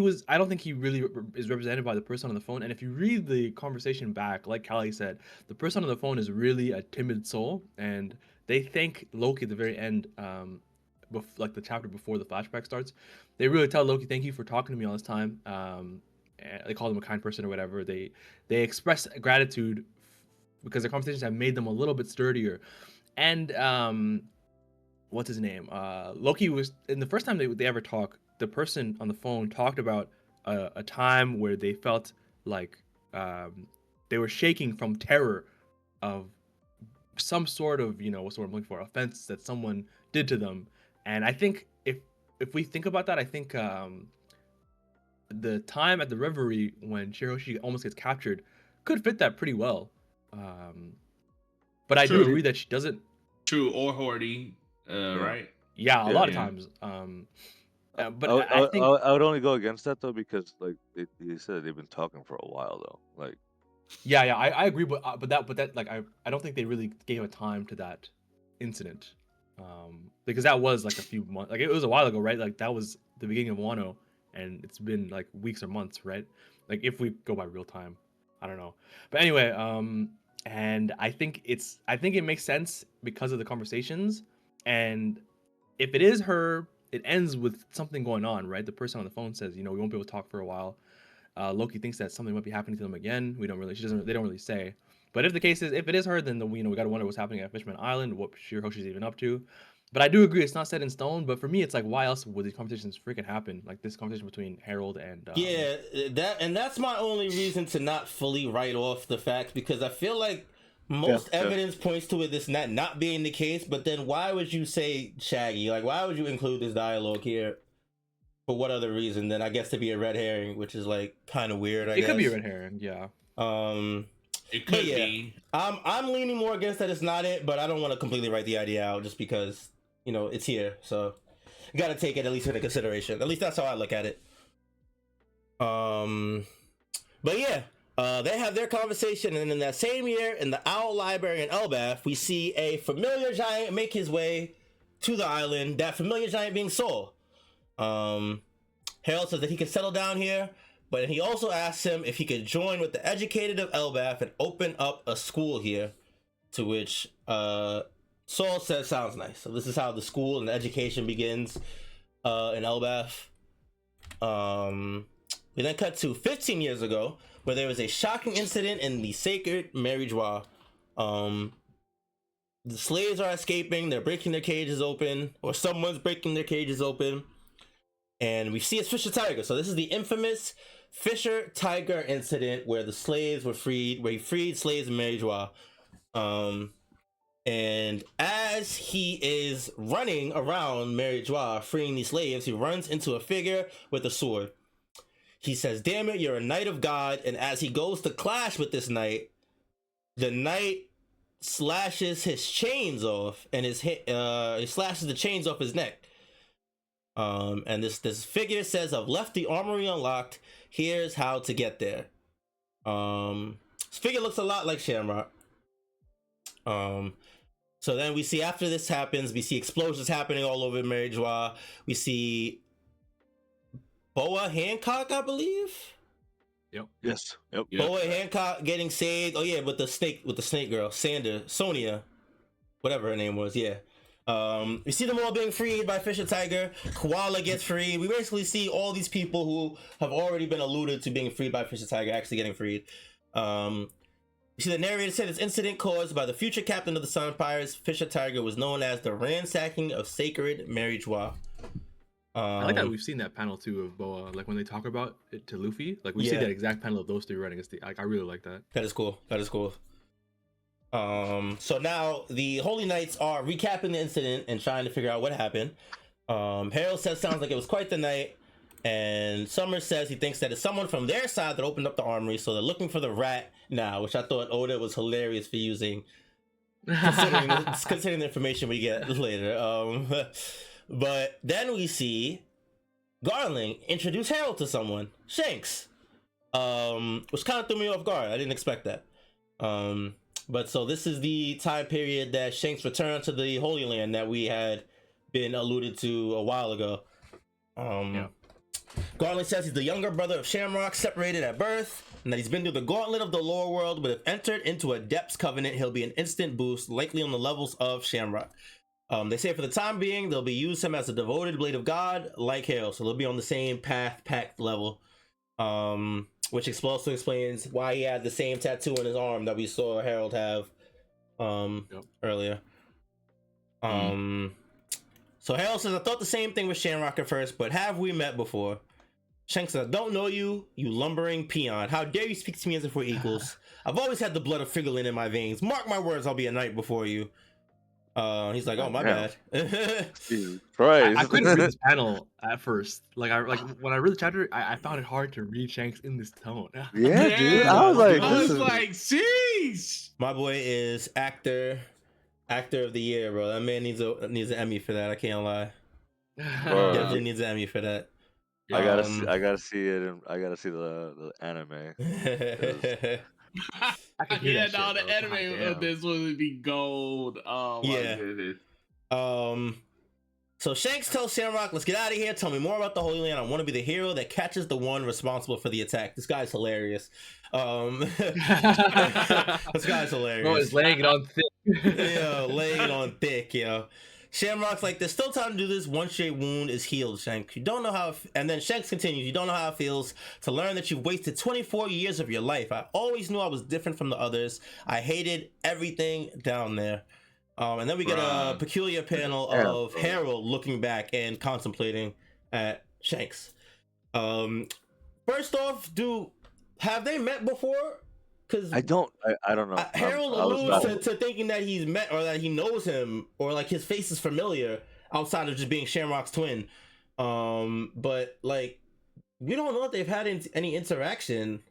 was. I don't think he really is represented by the person on the phone. And if you read the conversation back, like Callie said, the person on the phone is really a timid soul, and they thank Loki at the very end, like the chapter before the flashback starts. They really tell Loki, "Thank you for talking to me all this time." They call him a kind person or whatever. They express gratitude because their conversations have made them a little bit sturdier. And what's his name? Loki was in the first time they ever talk. The person on the phone talked about a time where they felt like they were shaking from terror of some sort of what's the word I'm looking for, offense that someone did to them. And I think if we think about that, I think the time at the Reverie when Shiroshi almost gets captured could fit that pretty well. But I do agree that she doesn't. True or Horty, right? Yeah, a lot of Yeah. times. But I think I would only go against that though because like they said they've been talking for a while though. Like yeah, I agree, but that like I don't think they really gave a time to that incident, because that was like a few months, like it was a while ago, right? Like that was the beginning of Wano, and it's been like weeks or months, right? Like if we go by real time, I don't know, but anyway, and I think it makes sense because of the conversations, and if it is her, it ends with something going on, right? The person on the phone says, we won't be able to talk for a while. Loki thinks that something might be happening to them again. They don't really say. But if it is her, then we gotta wonder what's happening at Fishman Island, what Shirahoshi's even up to. But I do agree it's not set in stone. But for me, it's like, why else would these conversations freaking happen? Like this conversation between Harald and Yeah, that's my only reason to not fully write off the fact, because I feel like most evidence points to it this not being the case. But then why would you say Shaggy? Like, why would you include this dialogue here? For what other reason than, I guess, to be a red herring, which is like kind of weird. I guess it could be a red herring, yeah. It could be. I'm leaning more against that it's not it, but I don't want to completely write the idea out just because it's here. So you got to take it at least into consideration. At least that's how I look at it. But yeah, they have their conversation, and in that same year, in the Owl Library in Elbaf, we see a familiar giant make his way to the island. That familiar giant being Sol. Harold says that he can settle down here, But he also asks him if he could join with the educated of Elbaf and open up a school here. To which Saul says, sounds nice. So this is how the school and the education begins in Elbaf. We then cut to 15 years ago, where there was a shocking incident in the sacred Mariejois. The slaves are escaping, they're breaking their cages open, or someone's breaking their cages open. And we see it's Fisher Tiger. So this is the infamous Fisher Tiger incident where the slaves were freed, where he freed slaves in Mariejois. And as he is running around Mariejois freeing these slaves, he runs into a figure with a sword. He says, "Damn it, you're a knight of God." And as he goes to clash with this knight, the knight slashes his chains off, and he slashes the chains off his neck. And this figure says, "I've left the armory unlocked. Here's how to get there." This figure looks a lot like Shamrock. So then we see after this happens, we see explosions happening all over Mariejois. We see Boa Hancock, I believe. Yep. Yes. Yep. Boa Hancock getting saved. Oh yeah, with the snake girl, Sonia, whatever her name was. Yeah. We see them all being freed by Fisher Tiger. Koala gets free. We basically see all these people who have already been alluded to being freed by Fisher Tiger actually getting freed. You see the narrator said this incident caused by the future captain of the Sun Pirates, Fisher Tiger, was known as the ransacking of sacred Mariejois. I like that we've seen that panel too of Boa, like when they talk about it to Luffy, like we see that exact panel of those three running. I really like that. That is cool. So now the Holy Knights are recapping the incident and trying to figure out what happened. Harald says sounds like it was quite the night, and Summer says he thinks that it's someone from their side that opened up the armory, so they're looking for the rat now, which I thought Oda was hilarious for using, considering the information we get later. But then we see Garling introduce Harald to someone, Shanks, which kind of threw me off guard. I didn't expect that. But so this is the time period that Shanks returned to the Holy Land that we had been alluded to a while ago. Garland says he's the younger brother of Shamrock, separated at birth, and that he's been through the gauntlet of the lore world, but if entered into a Depths Covenant, he'll be an instant boost, likely on the levels of Shamrock. They say for the time being, they'll be used him as a devoted blade of God, like Harald, so they'll be on the same path pact level. Which also explains why he had the same tattoo on his arm that we saw Harald have earlier. So Harald says, "I thought the same thing with Shamrock at first, but have we met before?" Shanks says, "I don't know you, you lumbering peon. How dare you speak to me as if we're equals? I've always had the blood of Frigolin in my veins. Mark my words, I'll be a knight before you." He's like, "Oh, my bad." I couldn't read this panel at first. Like when I read the chapter, I found it hard to read Shanks in this tone. Yeah, dude. I was like, "Sheesh." My boy is actor of the year, bro. That man needs an Emmy for that. I can't lie. Definitely needs an Emmy for that. I gotta see it. And I gotta see the anime. The anime of this would be gold. Oh my goodness. So Shanks tells Shamrock, "Let's get out of here. Tell me more about the Holy Land. I want to be the hero that catches the one responsible for the attack." This guy's hilarious. This guy's hilarious. Bro is laying it on thick. Yeah, laying it on thick, yo. Shamrock's like, "There's still time to do this. Once your wound is healed, Shanks. You don't know how." And then Shanks continues, "You don't know how it feels to learn that you've wasted 24 years of your life. I always knew I was different from the others. I hated everything down there." And then we get a peculiar panel of Harald looking back and contemplating at Shanks. First off, have they met before? Because I don't know. Harald alludes to thinking that he's met or that he knows him or like his face is familiar outside of just being Shamrock's twin. But like we don't know if they've had any interaction.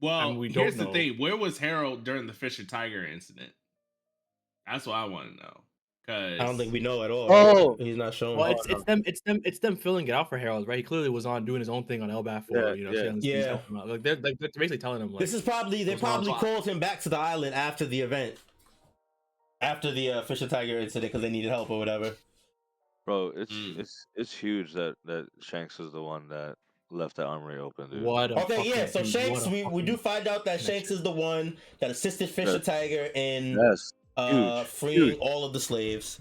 Well, here's the thing: where was Harald during the Fisher Tiger incident? That's what I want to know. Cause I don't think we know at all. Oh, he's not showing. Well, it's them filling it out for Harald, right? He clearly was on doing his own thing on Elbaf for Like they're basically telling him like this is probably they probably called him back to the island after the event, after the Fisher Tiger incident because they needed help or whatever. Bro, it's huge that Shanks is the one that left that armory open, dude. What a Okay, yeah. fucking So dude, Shanks, what a we do fucking find out that connection. Shanks is the one that assisted Fisher Yes. Tiger in Yes, huge, freeing huge. all of the slaves.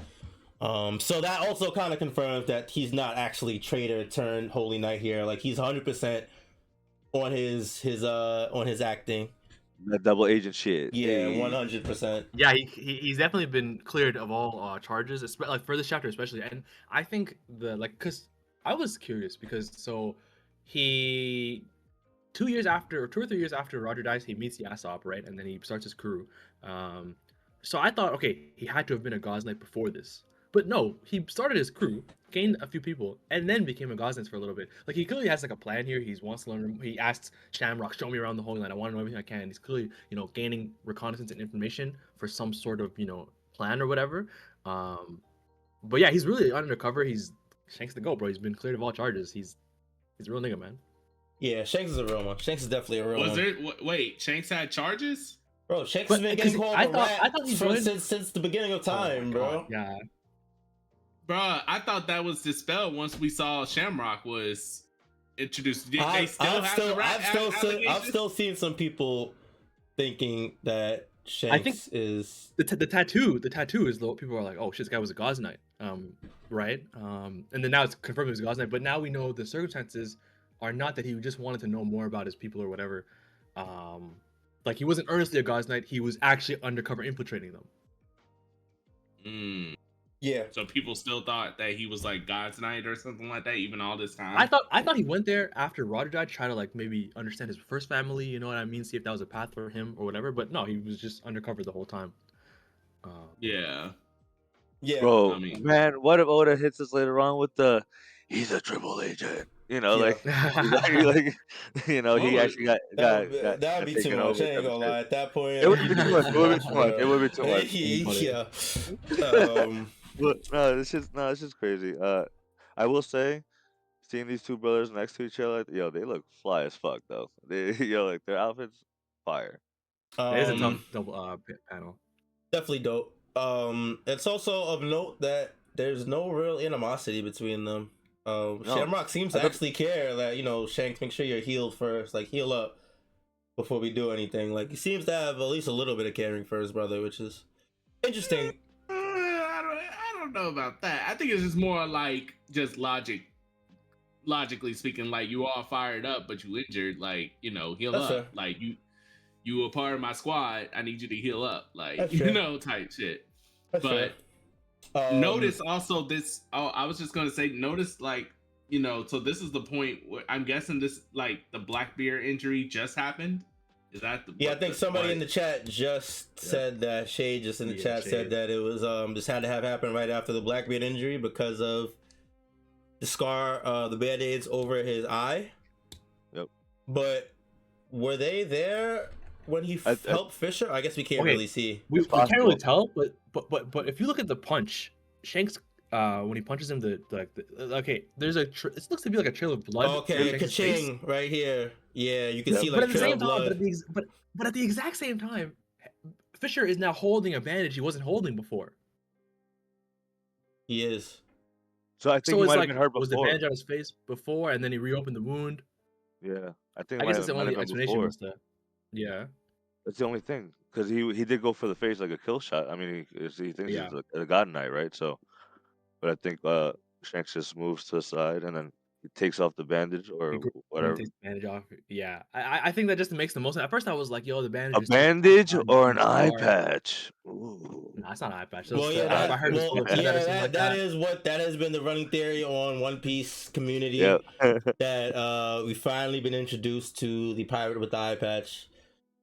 So that also kind of confirms that he's not actually traitor turned holy knight here. Like he's 100% on his acting. That double agent shit. Yeah, Hey. 100%. Yeah, he's definitely been cleared of all charges, like for this chapter especially. And I think cause I was curious because so he 2 or 3 years after Roger dies, he meets Yasop, right? And then he starts his crew. So I thought, okay, he had to have been a Gauze Knight before this. But no, he started his crew, gained a few people, and then became a Gauze Knight for a little bit. Like he clearly has like a plan here. He wants to learn. He asks Shamrock, "Show me around the Holy Land. I want to know everything I can." He's clearly, gaining reconnaissance and information for some sort of, plan or whatever. But yeah, he's really undercover. He's Shanks the GOAT, bro. He's been cleared of all charges. He's a real nigga, man. Yeah, Shanks is a real one. Shanks is definitely a real Was one. it? Wait, Shanks had charges? Bro, Shanks But- has been getting 'cause called I a thought- rat I thought he joined- since the beginning of Oh my time, bro. God, yeah. Bruh, I thought that was dispelled once we saw Shamrock was introduced. Did they still I've have still, the rat I've still seen some people thinking that Shanks is The tattoo is the people are like, oh shit, this guy was a Gauze Knight, right? And then now it's confirmed he was a Gauze Knight, but now we know the circumstances are not that he just wanted to know more about his people or whatever. Like he wasn't earnestly a Gauze Knight, he was actually undercover infiltrating them. yeah. So people still thought that he was like God's Knight or something like that, even all this time. I thought he went there after Roger died, try to like maybe understand his first family, you know what I mean? See if that was a path for him or whatever. But no, he was just undercover the whole time. Yeah. Yeah. Bro, I mean- man, what if Oda hits us later on with the he's a triple agent? Yeah. Like, like he actually got That would be too taken much. over I ain't type of gonna shit. lie. At that point, It would be too much. It would be too much. It would be too much. Yeah. But it's just crazy. I will say, seeing these two brothers next to each other, yo, they look fly as fuck though. Like their outfits, fire. It is a tough Um, double panel. definitely dope. It's also of note that there's no real animosity between them. Shamrock seems to actually care that Shanks, make sure you're healed first, like heal up before we do anything. Like he seems to have at least a little bit of caring for his brother, which is interesting. I don't know about that. I think it's just more like just logically speaking, like you all fired up, but you injured, like heal That's up. fair. Like you a part of my squad. I need you to heal up, like That's fair. type shit. That's But fair. notice also this. Oh, I was just gonna say, notice like so this is the point where I'm guessing this like the Blackbeard injury just happened. Is that the? Yeah, I think somebody in the chat just said that. Shade just in the chat said that it was just had to have happened right after the Blackbeard injury because of the scar, the band-aids over his eye. Yep. But were they there when he helped Fisher? I guess we can't really see. We It's can't really possible. tell, but if you look at the punch, Shanks when he punches him, there's it looks to be like a trail of blood. Okay, in Shanks' face. ka-ching, right here. Yeah, you can see But like at the trail same of time, blood. but at the exact same time, Fisher is now holding a bandage he wasn't holding before. He is. So I think So he it's might have like, been hurt was the before. bandage on his face before, and then he reopened the wound? Yeah, I think I it guess that's the might only have been explanation. before. Was the yeah. That's the only thing, because he did go for the face like a kill shot. I mean, he thinks Yeah. he's a god knight, right? So, but I think Shanks just moves to the side and then he takes off the bandage or When whatever. he takes the bandage off. Yeah, I think that just makes the most. At first, I was like, "Yo, the bandage." A is too bandage fine, or an too eye far. patch? Ooh. Nah, it's not an eye patch. Well, yeah, I heard it's full of medicine like that that. is what that has been the running theory on One Piece community. Yeah. That we've finally been introduced to the pirate with the eye patch.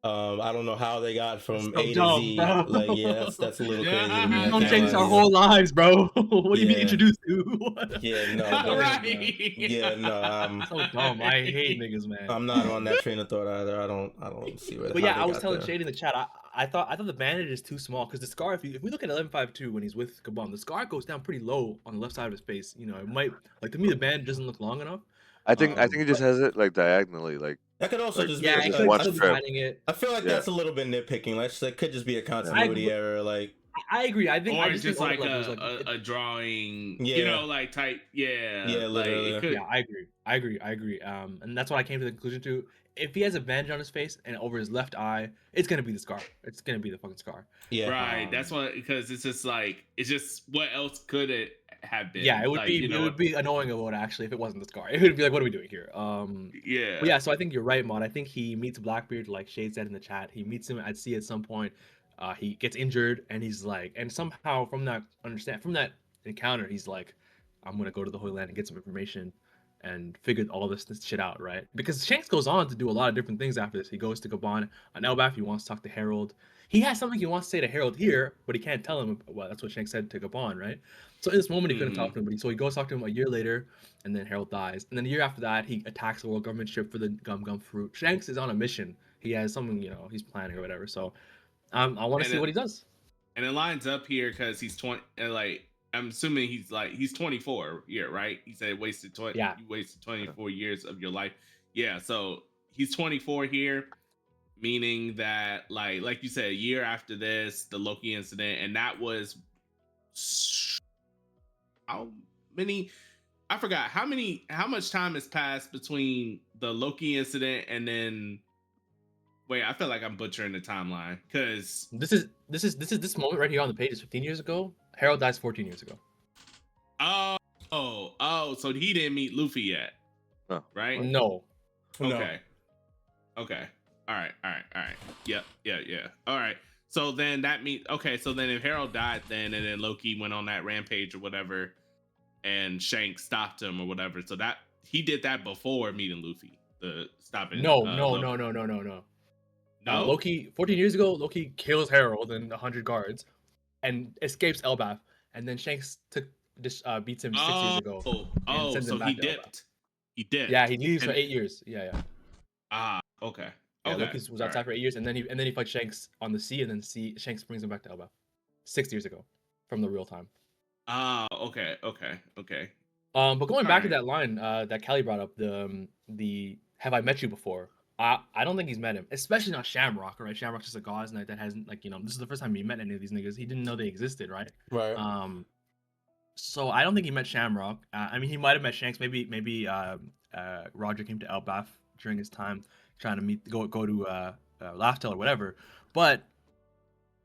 I don't know how they got from That's so A to dumb, Z. bro. Like, yeah, that's a little crazy to me. I Yeah. Don't can't change lie our to you. whole lives, bro. What do you mean Yeah. introduced to? Yeah, no, All but- right. yeah, no, So dumb. I hate niggas, man. I'm not on that train of thought either. I don't see where. But how yeah, they I was got telling there. Shade in the chat. I thought the bandage is too small because the scar. If we look at 11.5.2 when he's with Kabam, the scar goes down pretty low on the left side of his face. It might to me the bandage doesn't look long enough. I think he just has it like diagonally, like That could also Like, just Yeah, be he just could one still be strip. hiding it. I feel like Yeah. that's a little bit nitpicking. That could just be a continuity error. Like, I agree. I think or I just just think like Oda, was like a drawing, Yeah. like type, Yeah, like literally. it could. yeah, I agree. And that's what I came to the conclusion to. If he has a bandage on his face and over his left eye, it's gonna be the scar. It's gonna be the fucking scar. Yeah. Right, that's what, because it's just like, it's just, what else could it have been? Yeah, it would like, be it would be annoying of Oda actually if it wasn't the scar. It would be like, what are we doing here? yeah, But yeah, so I think you're right, Mod. I think he meets Blackbeard, like Shade said in the chat. He meets him at sea at some point. He gets injured, and he's like, and somehow from that encounter, he's like, I'm gonna go to the Holy Land and get some information and figure all this shit out, right? Because Shanks goes on to do a lot of different things after this. He goes to Gabon on Elbaf. He wants to talk to Harald. He has something he wants to say to Harald here, but he can't tell him. Well, that's what Shanks said to Gabon, right? So in this moment, he couldn't talk to him, but so he goes talk to him a year later, and then Harald dies. And then a year after that, he attacks the world government ship for the Gum Gum fruit. Shanks is on a mission. He has something, he's planning or whatever. So I want to see what he does. And it lines up here because he's 20. Like, I'm assuming he's 24 here, right? He said wasted 20. Yeah. You wasted 24 years of your life. Yeah. So he's 24 here, meaning that like you said, a year after this, the Loki incident, and that was how many? I forgot how much time has passed between the Loki incident and then. Wait, I feel like I'm butchering the timeline because this moment right here on the page is 15 years ago. Harald dies 14 years ago. Oh, so he didn't meet Luffy yet, right? No. Okay. All right. Yeah. All right. So then that means, okay, so then if Harald died then, and then Loki went on that rampage or whatever, and Shanks stopped him or whatever, so that he did that before meeting Luffy. The stopping. No. No? Loki, 14 years ago, Loki kills Harald and 100 guards and escapes Elbaf. And then Shanks beats him 6 years ago. Oh, so he dipped. He dipped. Yeah, he leaves for 8 years. Yeah. Okay. Yeah, Okay. Loki was outside for 8 years, and then he fights Shanks on the sea, and then Shanks brings him back to Elbaf 6 years ago from the real time. Okay. But going back to that line that Callie brought up, the have I met you before? I don't think he's met him, especially not Shamrock, right? Shamrock's just a God's Knight that hasn't, this is the first time he met any of these niggas. He didn't know they existed, right? Right. So I don't think he met Shamrock. I mean, he might have met Shanks. Maybe Roger came to Elbaf during his time trying to go to Laugh or whatever. But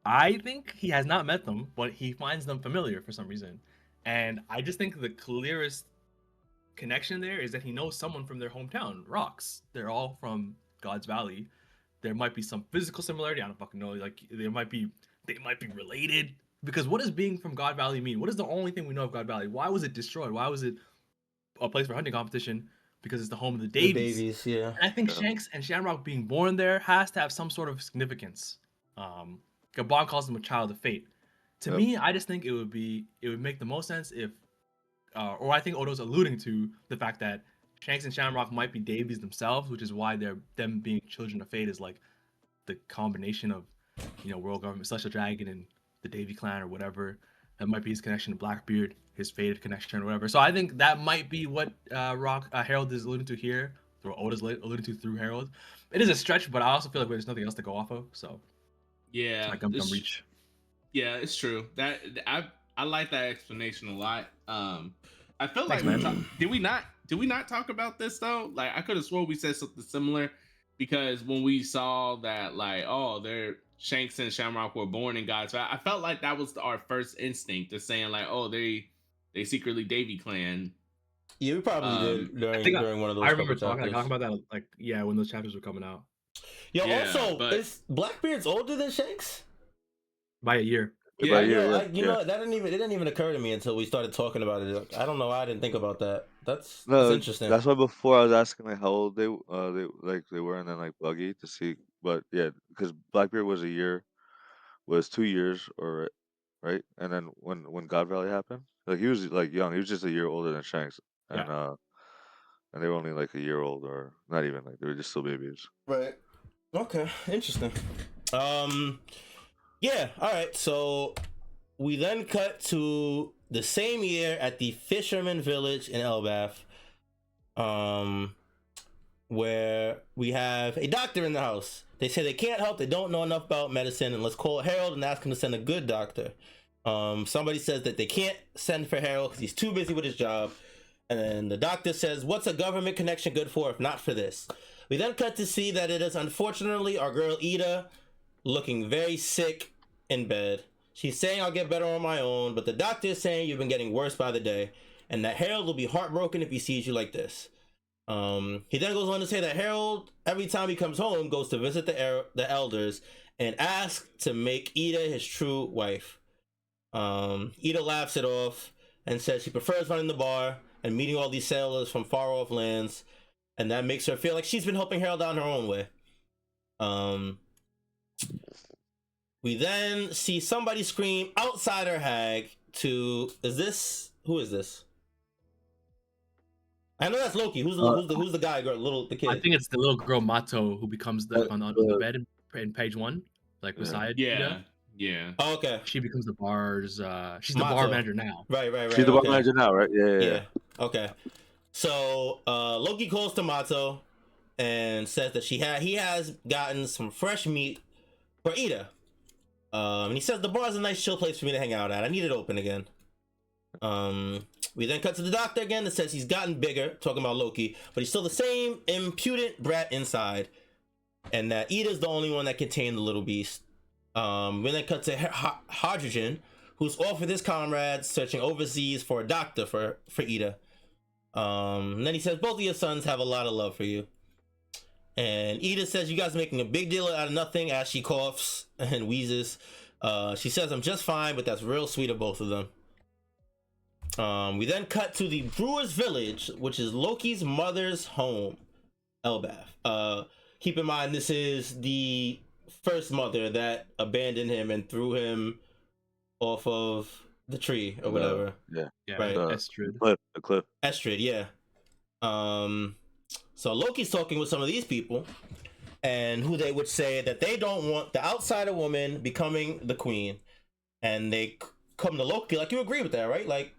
I think he has not met them, but he finds them familiar for some reason. And I just think the clearest connection there is that he knows someone from their hometown, Rocks. They're all from God's Valley. There might be some physical similarity. I don't fucking know. Like they might be related. Because what does being from God Valley mean? What is the only thing we know of God Valley? Why was it destroyed? Why was it a place for hunting competition? Because it's the home of the Davies. The Davies, yeah. And I think Shanks and Shamrock being born there has to have some sort of significance. Gabon calls him a child of fate. To me, I just think it would make the most sense if, or I think Odo's alluding to the fact that Shanks and Shamrock might be Davies themselves, which is why them being children of fate is like the combination of, world government, Celestial Dragon, and the Davy clan or whatever. That might be his connection to Blackbeard, his fated connection or whatever. So I think that might be what Harald is alluding to here, or Oda's alluding to through Harald. It is a stretch, but I also feel like there's nothing else to go off of. So yeah, it's like Gum Reach. Yeah, it's true. That I like that explanation a lot. I feel like did we not talk about this though? Like I could have sworn we said something similar, because when we saw that they're Shanks and Shamrock were born in God's Valley, I felt like that was our first instinct of saying they secretly Davy clan. Yeah, we probably did during one of those. I remember talking about that when those chapters were coming out. Is Blackbeard's older than Shanks? By a year. Yeah, it didn't even occur to me until we started talking about it. I don't know why I didn't think about that. That's interesting. That's why before I was asking how old they were, and then Buggy to see, but yeah, because Blackbeard was 2 years or right, and then when God Valley happened, he was young, he was just a year older than Shanks, and and they were only a year old, or not even, they were just still babies. Right. Okay. Interesting. Yeah, alright, so we then cut to the same year at the Fisherman Village in Elbaf, where we have a doctor in the house. They say they can't help. They don't know enough about medicine, and let's call Harald and ask him to send a good doctor. Somebody says that they can't send for Harald because he's too busy with his job. And then the doctor says, what's a government connection good for if not for this? We then cut to see that it is unfortunately our girl Ida looking very sick in bed. She's saying I'll get better on my own, but the doctor is saying you've been getting worse by the day, and that Harald will be heartbroken if he sees you like this. He then goes on to say that Harald, every time he comes home, goes to visit the elders and asks to make Ida his true wife. Ida laughs it off and says she prefers running the bar and meeting all these sailors from far off lands, and that makes her feel like she's been helping Harald out in her own way. We then see somebody scream outside her hag to, who is this? I know that's Loki. Who's the guy, girl, the kid? I think it's the little girl Mato who becomes on the bed in page 1. Like beside. Yeah. Oh, okay. She becomes the bar's. She's the Mato. bar manager now. Right. She's the bar manager now, right? Yeah. Okay. So Loki calls to Mato and says that he has gotten some fresh meat for Ida. And he says the bar's a nice chill place for me to hang out at. I need it open again. We then cut to the doctor again that says he's gotten bigger, talking about Loki, but he's still the same impudent brat inside, and that Ida's the only one that contained the little beast. We then cut to Hydrogen, who's off with his comrades searching overseas for a doctor for Ida. And then he says both of your sons have a lot of love for you. And Ida says you guys are making a big deal out of nothing as she coughs and wheezes. She says I'm just fine, but that's real sweet of both of them. We then cut to the Brewer's Village, which is Loki's mother's home, Elbaf. Keep in mind this is the first mother that abandoned him and threw him off of the tree or whatever. Yeah. Right. Estrid. The cliff. Estrid, yeah. So Loki's talking with some of these people, and who they would say that they don't want the outsider woman becoming the queen, and they come to Loki like, you agree with that, right? Like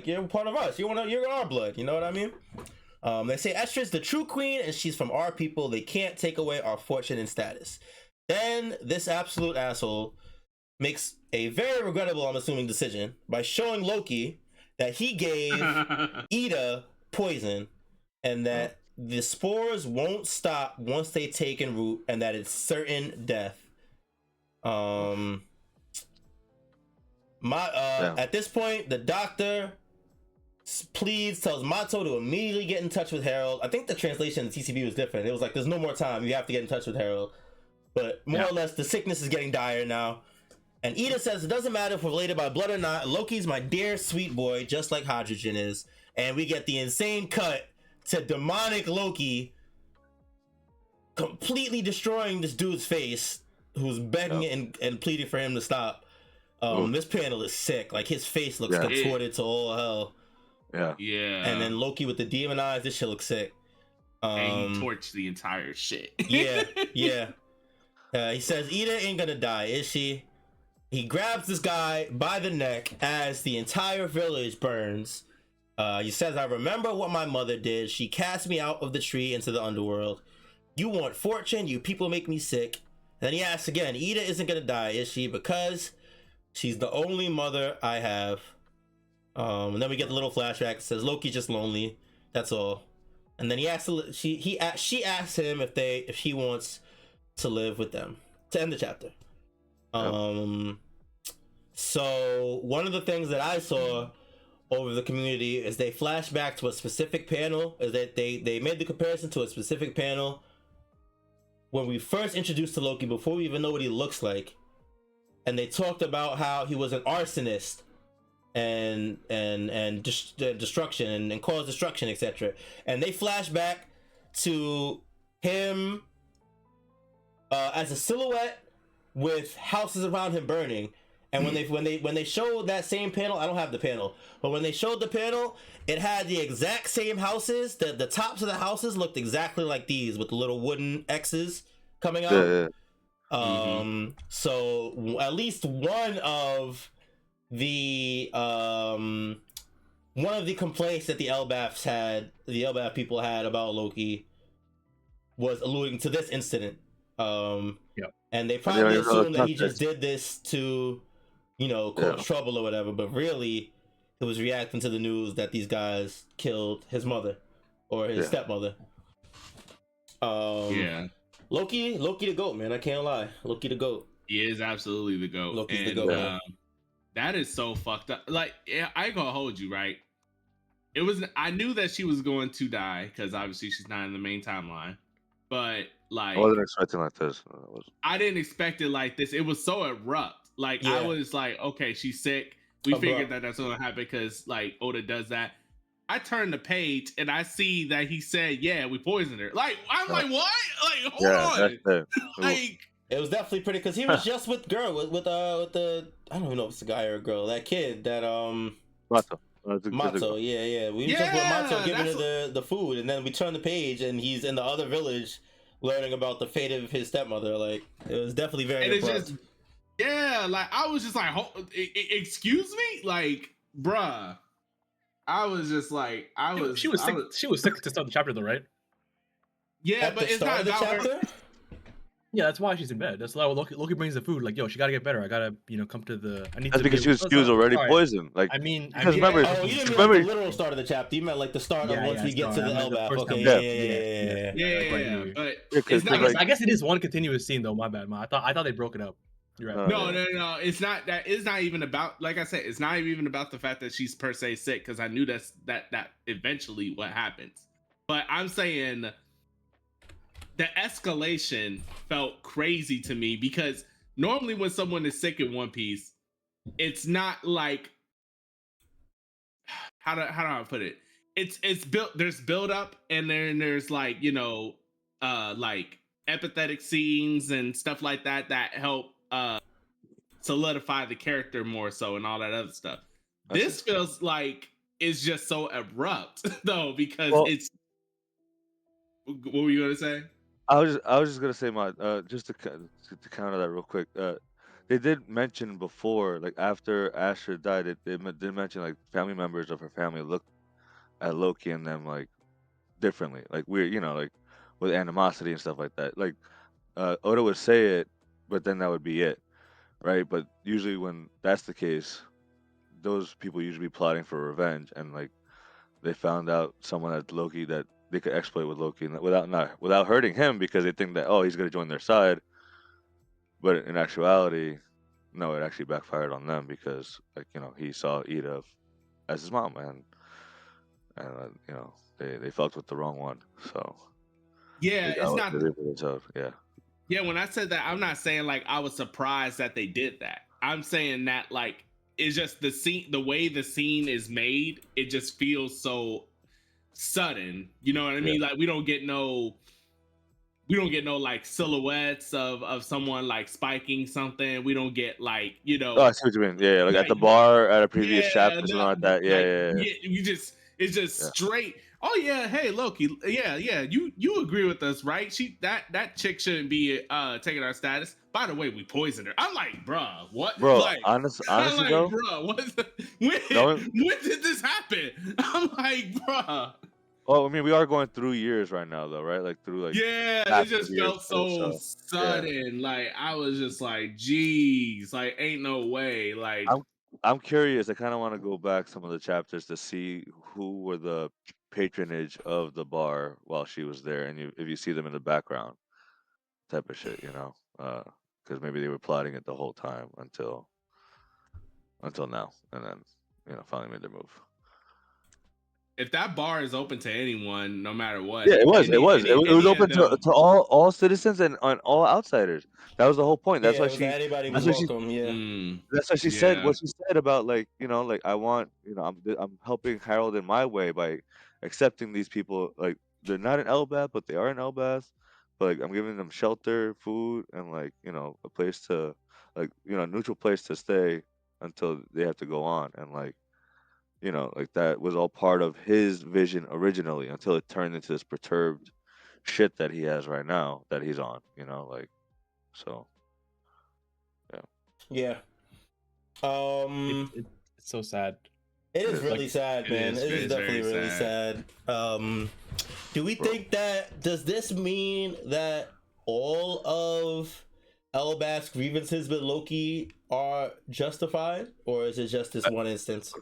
you're part of us. You're in our blood. You know what I mean? They say Estrid's the true queen, and she's from our people. They can't take away our fortune and status. Then this absolute asshole makes a very regrettable, I'm assuming, decision by showing Loki that he gave Ida poison, and that the spores won't stop once they take in root, and that it's certain death. At this point, the doctor tells Mato to immediately get in touch with Harald. I think the translation in the TCB was different. It was like, there's no more time. You have to get in touch with Harald. But more or less, the sickness is getting dire now. And Ida says it doesn't matter if we're related by blood or not. Loki's my dear sweet boy, just like Hydrogen is. And we get the insane cut to demonic Loki completely destroying this dude's face, who's begging and pleading for him to stop. This panel is sick. Like, his face looks contorted to all hell. Yeah. And then Loki with the demon eyes, this shit looks sick. And he torched the entire shit. Yeah. He says Ida ain't gonna die, is she? He grabs this guy by the neck as the entire village burns. He says, I remember what my mother did. She cast me out of the tree into the underworld. You want fortune, you people make me sick. And then he asks again, Ida isn't gonna die, is she? Because she's the only mother I have. And then we get the little flashback. It says Loki's just lonely. That's all. And then she asks him if he wants to live with them to end the chapter. So one of the things that I saw over the community is they flash back to a specific panel. Is that they made the comparison to a specific panel when we first introduced to Loki, before we even know what he looks like, and they talked about how he was an arsonist and destruction and cause destruction, etc. And they flash back to him as a silhouette with houses around him burning. And when they showed that same panel, I don't have the panel, but when they showed the panel, it had the exact same houses. The tops of the houses looked exactly like these, with the little wooden X's coming out. So at least one of the complaints that the Elbaf people had about Loki was alluding to this incident. Yep. And they don't probably even know the assumed that he just context. did this to, cause trouble or whatever. But really, he was reacting to the news that these guys killed his mother or his Yeah. stepmother. Yeah, Loki the goat, man. I can't lie. Loki the goat. he is absolutely the GOAT. Loki's the And goat, man. that is so fucked up. Like, yeah, I ain't gonna hold you, right? I knew that she was going to die because obviously she's not in the main timeline. But I like, wasn't expecting like this. I didn't expect it like this. It was so abrupt. Like, I Yeah. was like, okay, she's sick. We figured Abrupt. that that's gonna happen because like Oda does that. I turn the page and I see that he said, "Yeah, we poisoned her." Like, I'm like, what? Like, hold on. That's it. Like, It was definitely pretty because he was just with the I don't even know if it's a guy or a girl. That kid that Mato. Mato, yeah. We were just with Mato giving her the food, and then we turn the page and he's in the other village learning about the fate of his stepmother. Like, it was definitely very and it's abrupt. just, yeah, like I was just like, excuse me, like, bruh. I was just like, She was sick. She was sick to start the chapter, though, right? Yeah, At but the it's start not of the about her. chapter. Yeah, that's why she's in bed. That's why Loki brings the food. Like, yo, she gotta get better. I gotta, come to the. I need That's to. because be she was already Sorry. poisoned. Like, I mean, because remember, Oh, you didn't mean remember, like the literal start of the chapter. You meant like the start of once we get to the Elbaf. Okay, Yeah, but it's not. I guess it is one continuous scene though. My bad, I thought they broke it up. You're right. No. It's not that. It's not even about. Like I said, it's not even about the fact that she's per se sick because I knew that eventually what happens. But I'm saying the escalation felt crazy to me because normally when someone is sick in One Piece, it's not like how do I put it? It's built. There's build up and then there's like like empathetic scenes and stuff like that help solidify the character more so and all that other stuff. This feels like it's just so abrupt though because it's. What were you gonna say? I was just gonna say just to counter that real quick. They did mention before, like after Asher died, they did mention like family members of her family looked at Loki and them like differently, like weird, like with animosity and stuff like that. Like Oda would say it, but then that would be it, right? But usually when that's the case, those people usually be plotting for revenge, and like they found out someone at Loki that they could exploit with Loki without hurting him because they think that he's gonna join their side, but in actuality, no, it actually backfired on them because like he saw Ida as his mom and they fucked with the wrong one, so yeah, it's not. Yeah. When I said that, I'm not saying like I was surprised that they did that. I'm saying that like it's just the scene, the way the scene is made, it just feels so sudden. You know what I mean? Like we don't get no like silhouettes of someone like spiking something. We don't get like Oh, I see what you mean. Yeah, like at the bar at a previous chapter, something like that. Yeah. It's just straight. Oh yeah, hey Loki. Yeah. You agree with us, right? That chick shouldn't be taking our status. By the way, we poisoned her. I'm like, bruh, what? Bro, like, honestly I'm like, though, bruh, when did this happen? I'm like, bruh. Well, I mean, we are going through years right now, though, right? Like through like it just felt so sudden. Yeah. Like I was just like, geez, like ain't no way. Like I'm curious. I kind of want to go back some of the chapters to see who were the patronage of the bar while she was there, and if you see them in the background, type of shit, because maybe they were plotting it the whole time until now, and then finally made their move. if that bar is open to anyone, no matter what. Yeah, it was. It was open to all citizens and all outsiders. That was the whole point. That's why anybody was welcome. That's why she said what she said about like like I want I'm helping Harald in my way by accepting these people. Like they're not in Elbaf, but they are in Elbaf. But like I'm giving them shelter, food, and like a place to like a neutral place to stay until they have to go on and like. Like that was all part of his vision originally until it turned into this perturbed shit that he has right now that he's on, like, so, yeah. It's so sad. It is really sad, man. It is definitely really sad. Do we think that, does this mean that all of Elbaf's grievances with Loki are justified, or is it just this one instance?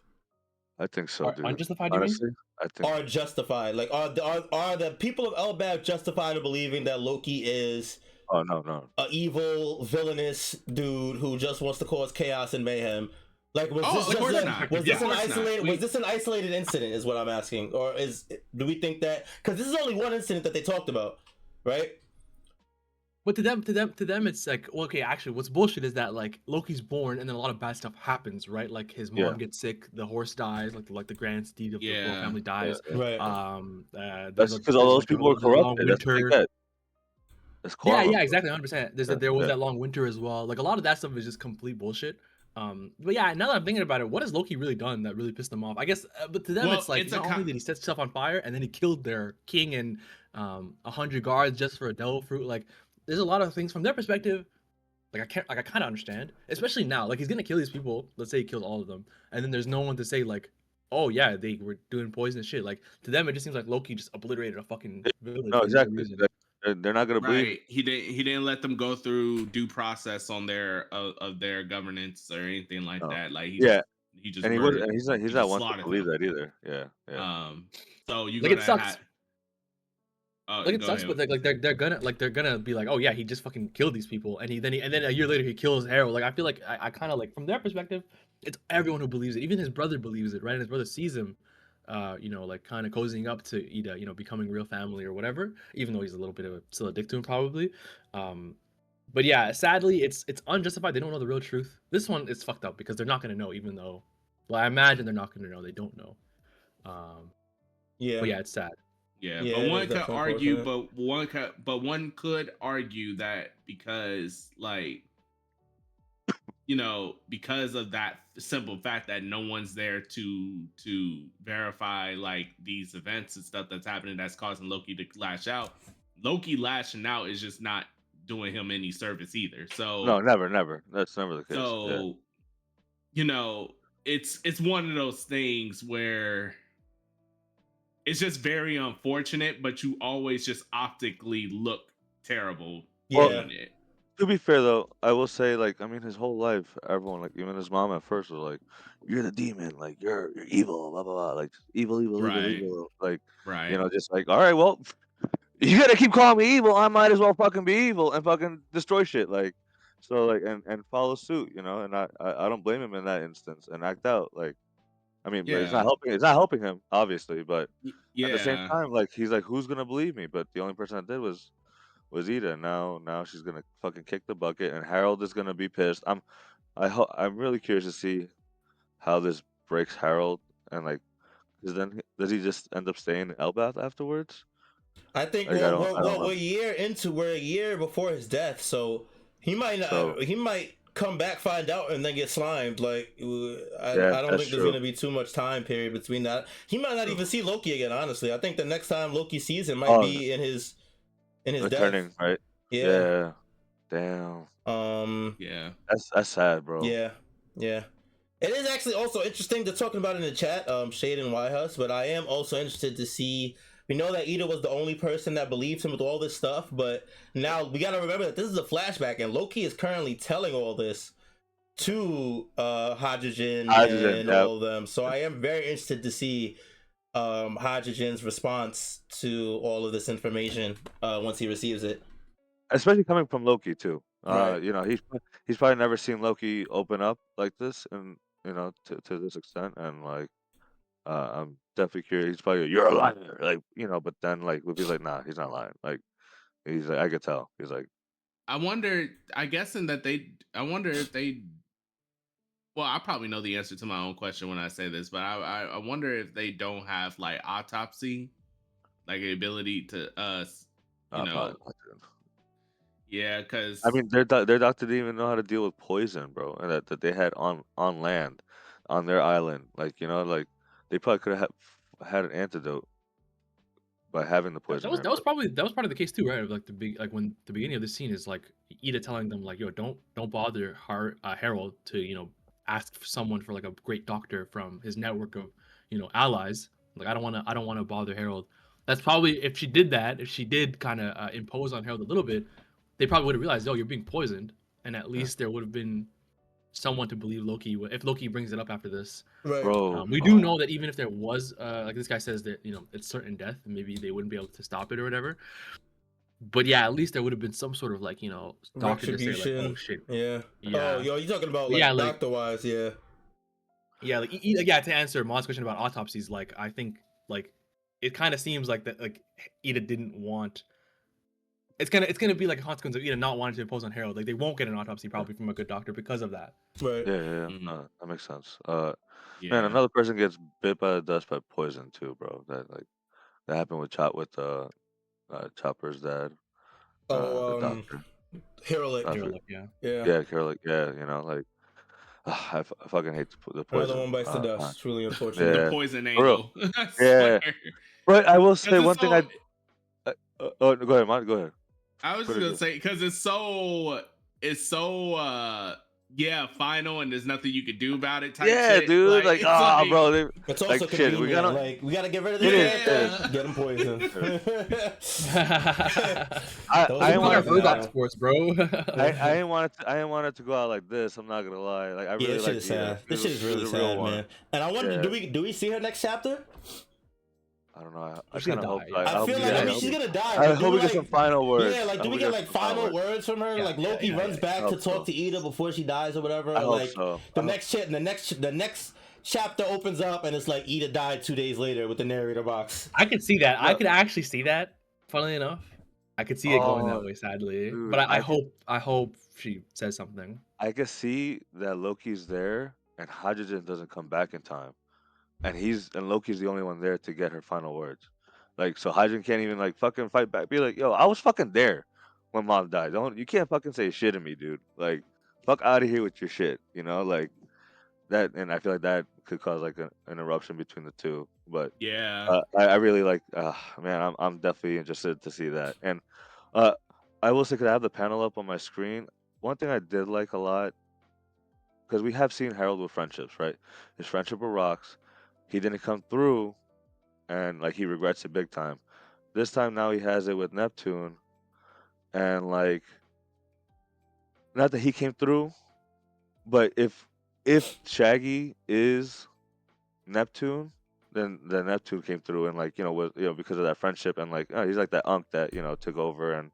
I think so, Are dude. unjustified, you mean? Honestly, I think Are justified? Like, are the people of Elbaf justified in believing that Loki is oh no. a evil, villainous dude who just wants to cause chaos and mayhem? Like, was Oh, this of just course a, not. was Of this an course not. isolated was this an isolated incident? Is what I'm asking, or do we think that because this is only one incident that they talked about, right? But to them, it's like, well, okay, actually, what's bullshit is that like Loki's born, and then a lot of bad stuff happens, right? Like his Yeah. mom gets sick, the horse dies, like the grand steed of the royal Yeah. family dies. Right. That's because all those like people were the long corrupted. That's what they winter. get. That's Yeah, karma. yeah, exactly, 100%. There was Yeah. that long winter as well. Like a lot of that stuff is just complete bullshit. But yeah, now that I'm thinking about it, what has Loki really done that really pissed them off? I guess, but to them, Well, it's like it's a not only did he set stuff on fire, and then he killed their king and 100 guards just for a devil fruit. Like, there's a lot of things from their perspective. Like I kind of understand, especially now. Like he's gonna kill these people. Let's say he kills all of them, and then there's no one to say like, oh yeah, they were doing poisonous shit. Like to them, it just seems like Loki just obliterated a fucking village No, for no exactly. reason. They're not gonna believe. right. He didn't let them go through due process on their of their governance or anything like No. that. Like Yeah, he just and he was, murdered. and he's he not just one to slaughtered believe them. that either. Yeah. So you're Like it gonna sucks. have. Like it Go sucks, ahead. but like they're gonna be like, oh yeah, he just fucking killed these people, and then a year later he kills Harald. Like I feel like I kind of like from their perspective, it's everyone who believes it. Even his brother believes it, right? And his brother sees him, like kind of cozying up to Ida, becoming real family or whatever. Even though he's a little bit of still a dick to him probably. But yeah, sadly, it's unjustified. They don't know the real truth. This one is fucked up because they're not gonna know, even though, well, I imagine they're not gonna know. They don't know. Yeah. But yeah, it's sad. Yeah, Yeah, but it one is could definitely argue, unfortunate. but one could argue that because like because of that simple fact that no one's there to verify like these events and stuff that's happening that's causing Loki to lash out. Loki lashing out is just not doing him any service either. So No, never. That's never the case. Yeah. so it's one of those things where it's just very unfortunate, but you always just optically look terrible Yeah. doing it. To be fair though, I will say like I mean his whole life, everyone like even his mom at first was like, "You're the demon, like you're evil, blah blah blah, like evil, Right. like Right. just like all right, well, you gotta keep calling me evil. I might as well fucking be evil and fucking destroy shit, like so like and follow suit, and I don't blame him in that instance and act out like I mean, but Yeah. it's not helping him obviously, but at the same Yeah. time, like he's like, who's gonna believe me? But the only person that did was Ida. Now she's gonna fucking kick the bucket, and Harold is gonna be pissed. I'm really curious to see how this breaks Harold, and like, does he just end up staying in Elbath afterwards? I think Like, I don't know. we're a year before his death, so he might not, So he might come back, find out, and then get slimed. Like I yeah, don't that's think there's true. gonna be too much time period between that. He might not even see Loki again. Honestly, I think the next time Loki sees him might Oh, be in his death. returning, right? Yeah. Damn. Yeah. That's sad, bro. Yeah. It is actually also interesting to talking about in the chat, Shade and Huss, but I am also interested to see. We know that Ida was the only person that believed him with all this stuff, but now we got to remember that this is a flashback, and Loki is currently telling all this to Hydrogen and yep. all of them. So I am very interested to see Hydrogen's response to all of this information once he receives it. Especially coming from Loki too. Right. He's probably never seen Loki open up like this, and to this extent, and like I'm definitely curious. He's probably you're a liar, like but then like Luffy's like, nah, he's not lying. Like he's like, I could tell. He's like, I wonder if they. Well, I probably know the answer to my own question when I say this, but I wonder if they don't have like autopsy, like the ability to probably. Yeah, because I mean, their doctor didn't even know how to deal with poison, bro, and that they had on land, on their island. Like like they probably could have had an antidote by having the poison. That was probably part of the case too, right? Of like when the beginning of the scene is like Ida telling them like, "Yo, don't bother Harold to ask someone for like a great doctor from his network of allies. Like I don't want to bother Harold." That's probably if she did kind of impose on Harold a little bit, they probably would have realized, oh, you're being poisoned, and at least there would have been someone to believe Loki if Loki brings it up after this. Right. Bro, We do know that even if there was, like this guy says that it's certain death, maybe they wouldn't be able to stop it or whatever. But yeah, at least there would have been some sort of like doctor to say like, oh shit, Yeah. yeah. Oh, yo, you talking about like Yeah, like- doctor wise? Yeah. Yeah, like yeah. To answer Ma's question about autopsies, like I think like it kind of seems like that like Ida didn't want. It's gonna be like a consequence of Ida not wanting to impose on Harald. Like they won't get an autopsy probably from a good doctor because of that. Right. yeah, Mhm. that makes sense. Yeah. Man, another person gets bit by the dust by poison too, bro. That happened with Chopper's dad, the doctor. Harald. I Harald, forget- like, yeah. Yeah. Yeah, Carol, like, yeah, like I fucking hate the poison. Another one bites the dust. Truly unfortunate. Yeah. The poison For real. angle. I Yeah. swear. But I will say 'Cause it's one thing. so- Oh, go ahead, man. Go ahead. I was just gonna say because it's so final and there's nothing you could do about it. Type Yeah, shit. dude. Like, it's bro. It's also Like, shit, we convenient. gotta- Like we gotta get rid of It this is, character. it Get him poisoned. I Those ain't are want good to. robot robot sports, bro. I ain't want it to go out like this. I'm not gonna lie. Like I Yeah, really this shit like is sad. Ida. This shit is really a real sad, one. man. And I wonder, Yeah. do we see her next chapter? I don't know. I She's kind gonna of hope. die. I hope feel we like get- she's gonna die. I but do hope we get like- some final words. Yeah, like I do hope we get some like final words. words from her? Yeah, Like Loki yeah, runs back I to hope talk so. to Ida before she dies or whatever. I hope Like so. the next chapter opens up and it's like Ida died 2 days later with the narrator box. I could see that. I Yeah. could actually see that. Funnily enough, I could see it going that Oh, way. Sadly, dude, but I I could- hope she says something. I can see that Loki's there and Hydrogen doesn't come back in time, and Loki's the only one there to get her final words. Like, so Hydrogen can't even like fucking fight back. Be like, yo, I was fucking there when Mom died. You can't fucking say shit to me, dude. Like, fuck out of here with your shit. Like that. And I feel like that could cause like an eruption between the two. But Yeah. I really like, man, I'm definitely interested to see that. And I will say, because I have the panel up on my screen, one thing I did like a lot, because we have seen Harold with friendships, right? His friendship with Rocks, he didn't come through, and like he regrets it big time. This time now he has it with Neptune, and like, not that he came through, but if Shaggy is Neptune, then Neptune came through and like because of that friendship and like he's like that unc that took over and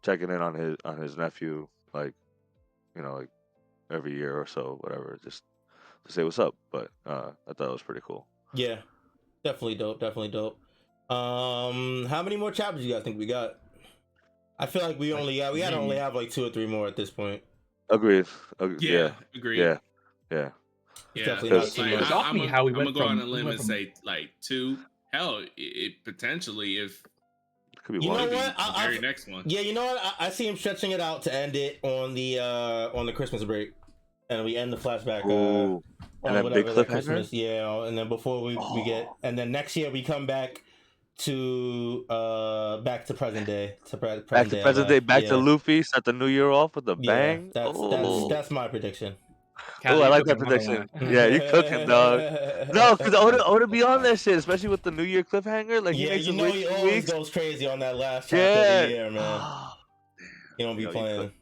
checking in on his nephew like like every year or so, whatever, just to say what's up. But I thought it was pretty cool. Yeah, definitely dope. How many more chapters you guys think we got? I feel like we gotta only have like 2 or 3 more at this point. Agreed. Yeah. Agreed. Yeah. Yeah. Definitely not It's too like, much. It shocked me how we I'm went gonna go on from- a we limb went and from- say like 2. Hell, it potentially if It could be You one. know could be what? the very next one. Yeah, you know what? I see him stretching it out to end it on the Christmas break, and we end the flashback. Ooh. And On then big whatever that cliffhanger? Christmas, yeah, and then before we get, and then next year we come back to present day, Back to present day, back to Luffy, start the new year off with a bang. Yeah, Oh. that's my prediction. Callie, Oh, I you're like that cooking, I'm not gonna prediction. lie. Yeah, you cooking, dog. No, because Oda be on that shit, especially with the New Year cliffhanger. Like he Yeah, makes you us know wait he 2 always weeks. goes crazy on that last chapter Yeah. of the year, man. He don't be Yo, you playing. cook.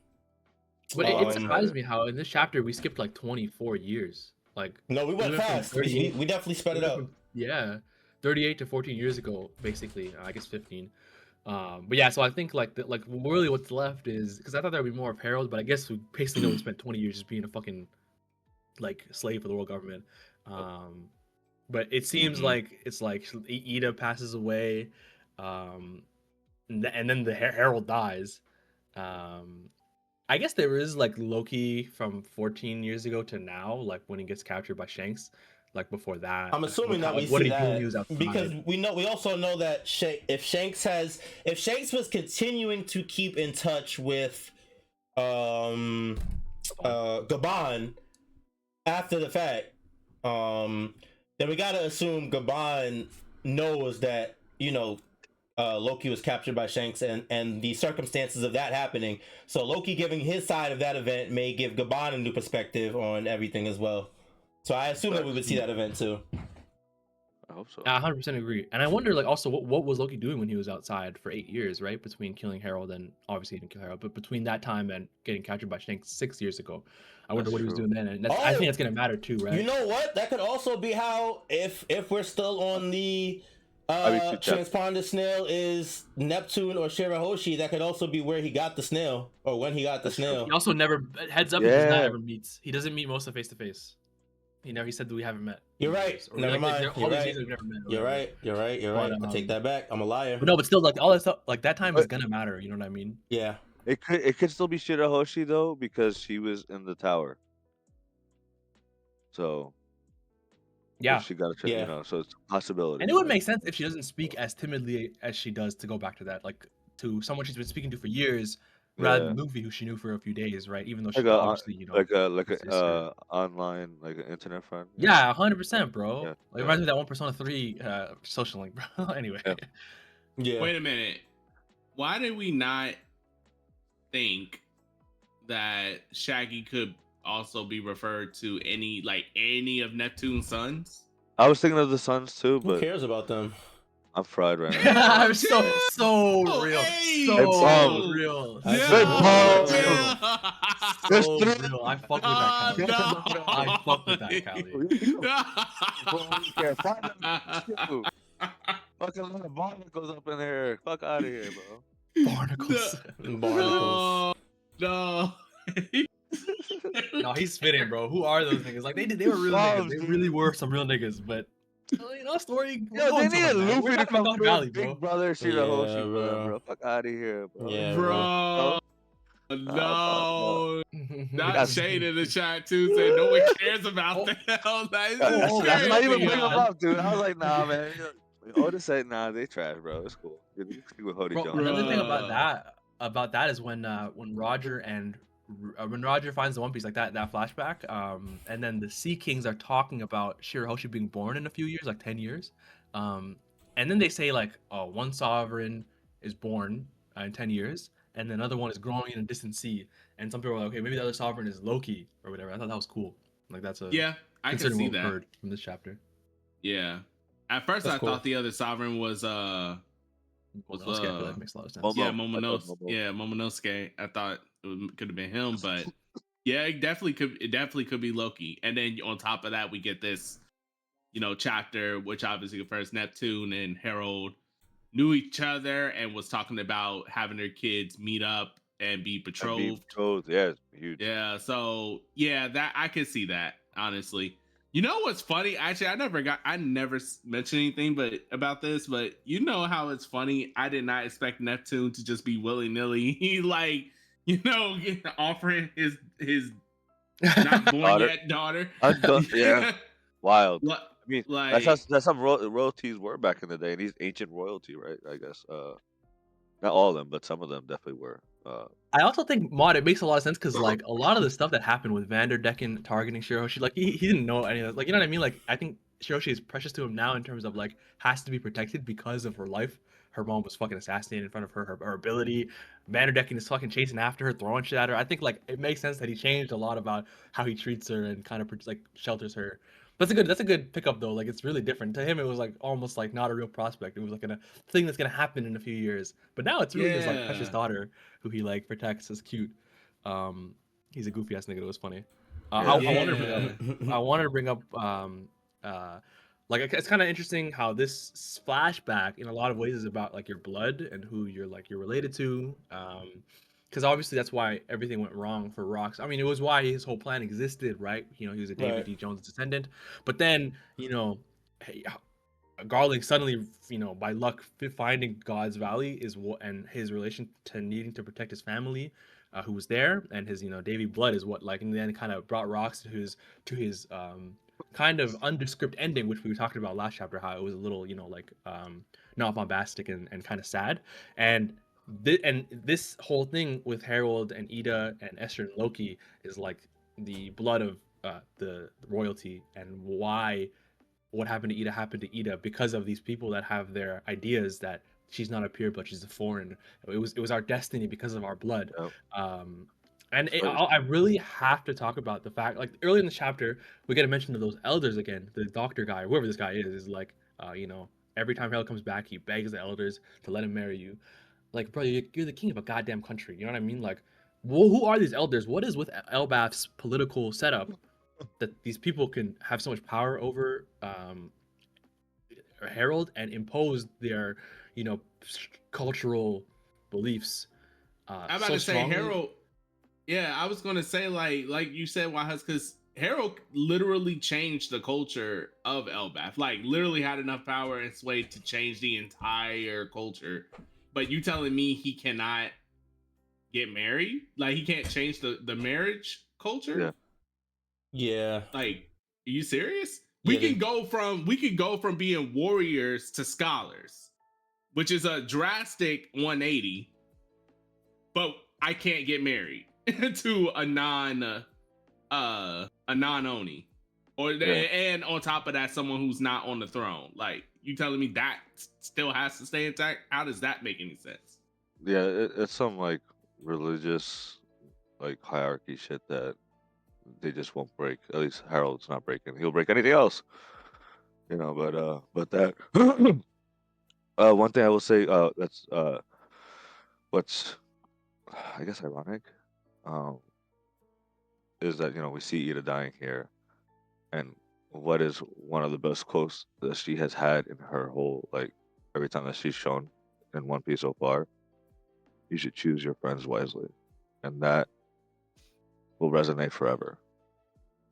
But Oh, it and- surprised me how in this chapter we skipped like 24 years. Like No, we went went from fast. 38 We definitely sped it up. Yeah, 38 to 14 years ago, basically. I guess 15. But yeah, so I think like really what's left is because I thought there would be more of Harold, but I guess we basically know we spent 20 years just being a fucking like slave for the world government. But it seems like it's like Ida passes away, and then the Harold dies. I guess there is like Loki from 14 years ago to now, like when he gets captured by Shanks. Like before that, I'm assuming that we what see did he do when he that was outside? because we also know that if Shanks was continuing to keep in touch with Gabon after the fact, then we gotta assume Gabon knows that Loki was captured by Shanks and the circumstances of that happening. So Loki giving his side of that event may give Gabon a new perspective on everything as well. So I assume that we would see that event too. I hope so. I 100% agree. And I wonder, like, also, what was Loki doing when he was outside for 8 years, right? Between killing Harald and obviously he didn't kill Harald, but between that time and getting captured by Shanks 6 years ago, I wonder That's what he was true. doing then. And I think that's gonna matter too, right? You know what? That could also be how if we're still on the two chapters. transponder snail is Neptune or Shirahoshi, that could also be where he got the snail or when he got the That's true. snail. He also never heads up. He does not Yeah. ever meets. He doesn't meet Mosa face to face. He said that we haven't met. You're right. Or, Never like, mind. all You're these right. seasons we've never met. or You're whatever. right. You're right. You're But, right. I take that back. I'm a liar. But no, but still, like all that stuff, like that time is But- gonna matter. You know what I mean? Yeah. It could still be Shirahoshi though, because she was in the tower. So Yeah. she got a Yeah. you know, so it's a possibility. And it would make sense if she doesn't speak as timidly as she does to go back to that, like to someone she's been speaking to for years, rather than Luffy, who she knew for a few days, right? Even though she like a obviously, like a his sister. online like an internet friend. Yeah, 100%, bro. Yeah, Like yeah. reminds me of that one Persona 3 social link, bro. Anyway. Yeah. Yeah. Wait a minute. Why did we not think that Shaggy could also be referred to any of Neptune's sons? I was thinking of the Suns too, Who but cares about them? I'm fried right now. I'm so real. Hey, So Bob. real. I Hey, said, Bob. oh, There's So three- real. I fuck with that, Callie. no. I fuck with that, Callie. Fucking lot of barnacles up in here. Fuck out of here, bro. Barnacles. Barnacles. No. No, he's spitting, bro. Who are those niggas? Like they were real niggas. They really were some real niggas, but story. Yo, they needed Luffy to come Dog through. Valley, Big bro. brother Shirahoshi, Yeah, bro. bro. Fuck out of here, bro. Yeah, Bro. fuck No. Not That's- Shade in the chat too saying no one cares about them. Like, That's not even bring them up. up, dude. I was like, nah, man. Otis said, nah, they trash, bro. It's cool. You can see with Hody Bro, Jones. another thing Bruh. about that is when Roger finds the One Piece, like that flashback, and then the Sea Kings are talking about Shirahoshi being born in a few years, like 10 years, and then they say like, oh, one sovereign is born in 10 years, and then another one is growing in a distant sea, and some people are like, okay, maybe the other sovereign is Loki or whatever. I thought that was cool. Like that's a Yeah, I can considering see what we've that. heard from this chapter. Yeah. At first, That's I cool. thought the other sovereign was Momonosuke, I feel like it makes a lot of sense. Momo. yeah, I thought Momo. Momonosuke. I thought it could have been him, but yeah, it definitely could be Loki. And then on top of that, we get this, chapter which obviously confirms Neptune and Harald knew each other and was talking about having their kids meet up and be betrothed. Yeah, it's huge. Yeah, so yeah, that I can see that, honestly. You know what's funny? Actually, I never mentioned anything about this, but you know how it's funny? I did not expect Neptune to just be willy-nilly like, offering his not born yet daughter. Yeah. Wild. Like, I mean, like, that's how royalties were back in the day. And he's ancient royalty, right? I guess. Not all of them, but some of them definitely were. I also think it makes a lot of sense because like a lot of the stuff that happened with Vanderdecken targeting Shirahoshi, like he didn't know any of that. Like, you know what I mean? Like I think Shirahoshi is precious to him now in terms of like has to be protected because of her life. Her mom was fucking assassinated in front of her ability. Vanderdecken is fucking chasing after her, throwing shit at her. I think like it makes sense that he changed a lot about how he treats her and kind of like shelters her. That's a good pickup though. Like it's really different. To him, it was like almost like not a real prospect. It was like a thing that's gonna happen in a few years. But now it's really his like precious daughter who he like protects as cute. He's a goofy ass nigga. It was funny. I wanted to bring up like it's kind of interesting how this flashback in a lot of ways is about like your blood and who you're related to. Because obviously that's why everything went wrong for Rox. I mean, it was why his whole plan existed, right? He was a David D. Jones descendant. But then, Garling suddenly, by luck, finding God's Valley and his relation to needing to protect his family, who was there, and his, Davy blood is what, like, in the end kind of brought Rox to his kind of undescript ending, which we were talking about last chapter, how it was a little, not bombastic and kind of sad. And this whole thing with Harald and Ida and Esther and Loki is like the blood of the royalty, and why what happened to Ida because of these people that have their ideas that she's not a pure blood, she's a foreign. It was our destiny because of our blood. Yep. And I really have to talk about the fact, like early in the chapter, we get a mention of those elders again. The doctor guy, whoever this guy is like, Every time Harald comes back, he begs the elders to let him marry you. Like, bro, you're the king of a goddamn country. You know what I mean? Like, who are these elders? What is with Elbaf's political setup that these people can have so much power over Harald and impose their, cultural beliefs? I'm about so to say strongly? Harald. Yeah, I was gonna say like you said, why? Because Harald literally changed the culture of Elbaf. Like, literally had enough power and sway to change the entire culture. But you telling me he cannot get married? Like, he can't change the marriage culture? Yeah. Yeah. Like, are you serious? Yeah, We can go from being warriors to scholars, which is a drastic 180. But I can't get married to a non-oni, and on top of that, someone who's not on the throne. Like, you telling me that still has to stay intact? How does that make any sense? Yeah, it's some like religious like hierarchy shit that they just won't break. At least Harold's not breaking. He'll break anything else, but that one thing I will say that's what's I guess ironic um is that we see Ida dying here, and what is one of the best quotes that she has had in her whole like every time that she's shown in One Piece so far. You should choose your friends wisely, and that will resonate forever.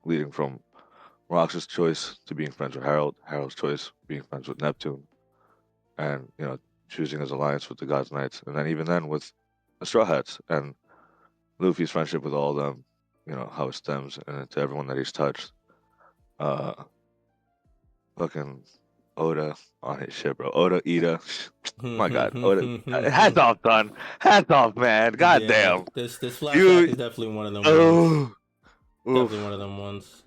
Leading from Rox's choice to being friends with Harold, Harold's choice being friends with Neptune, and choosing his alliance with the Gods Knights, and then even then with the Straw Hats and Luffy's friendship with all of them. How it stems and to everyone that he's touched. Fucking Oda on his shit, bro. Ida. My God, Oda. Hats off, son. Hats off, man. God damn. This flashback is definitely one of them ones. Definitely one of them ones.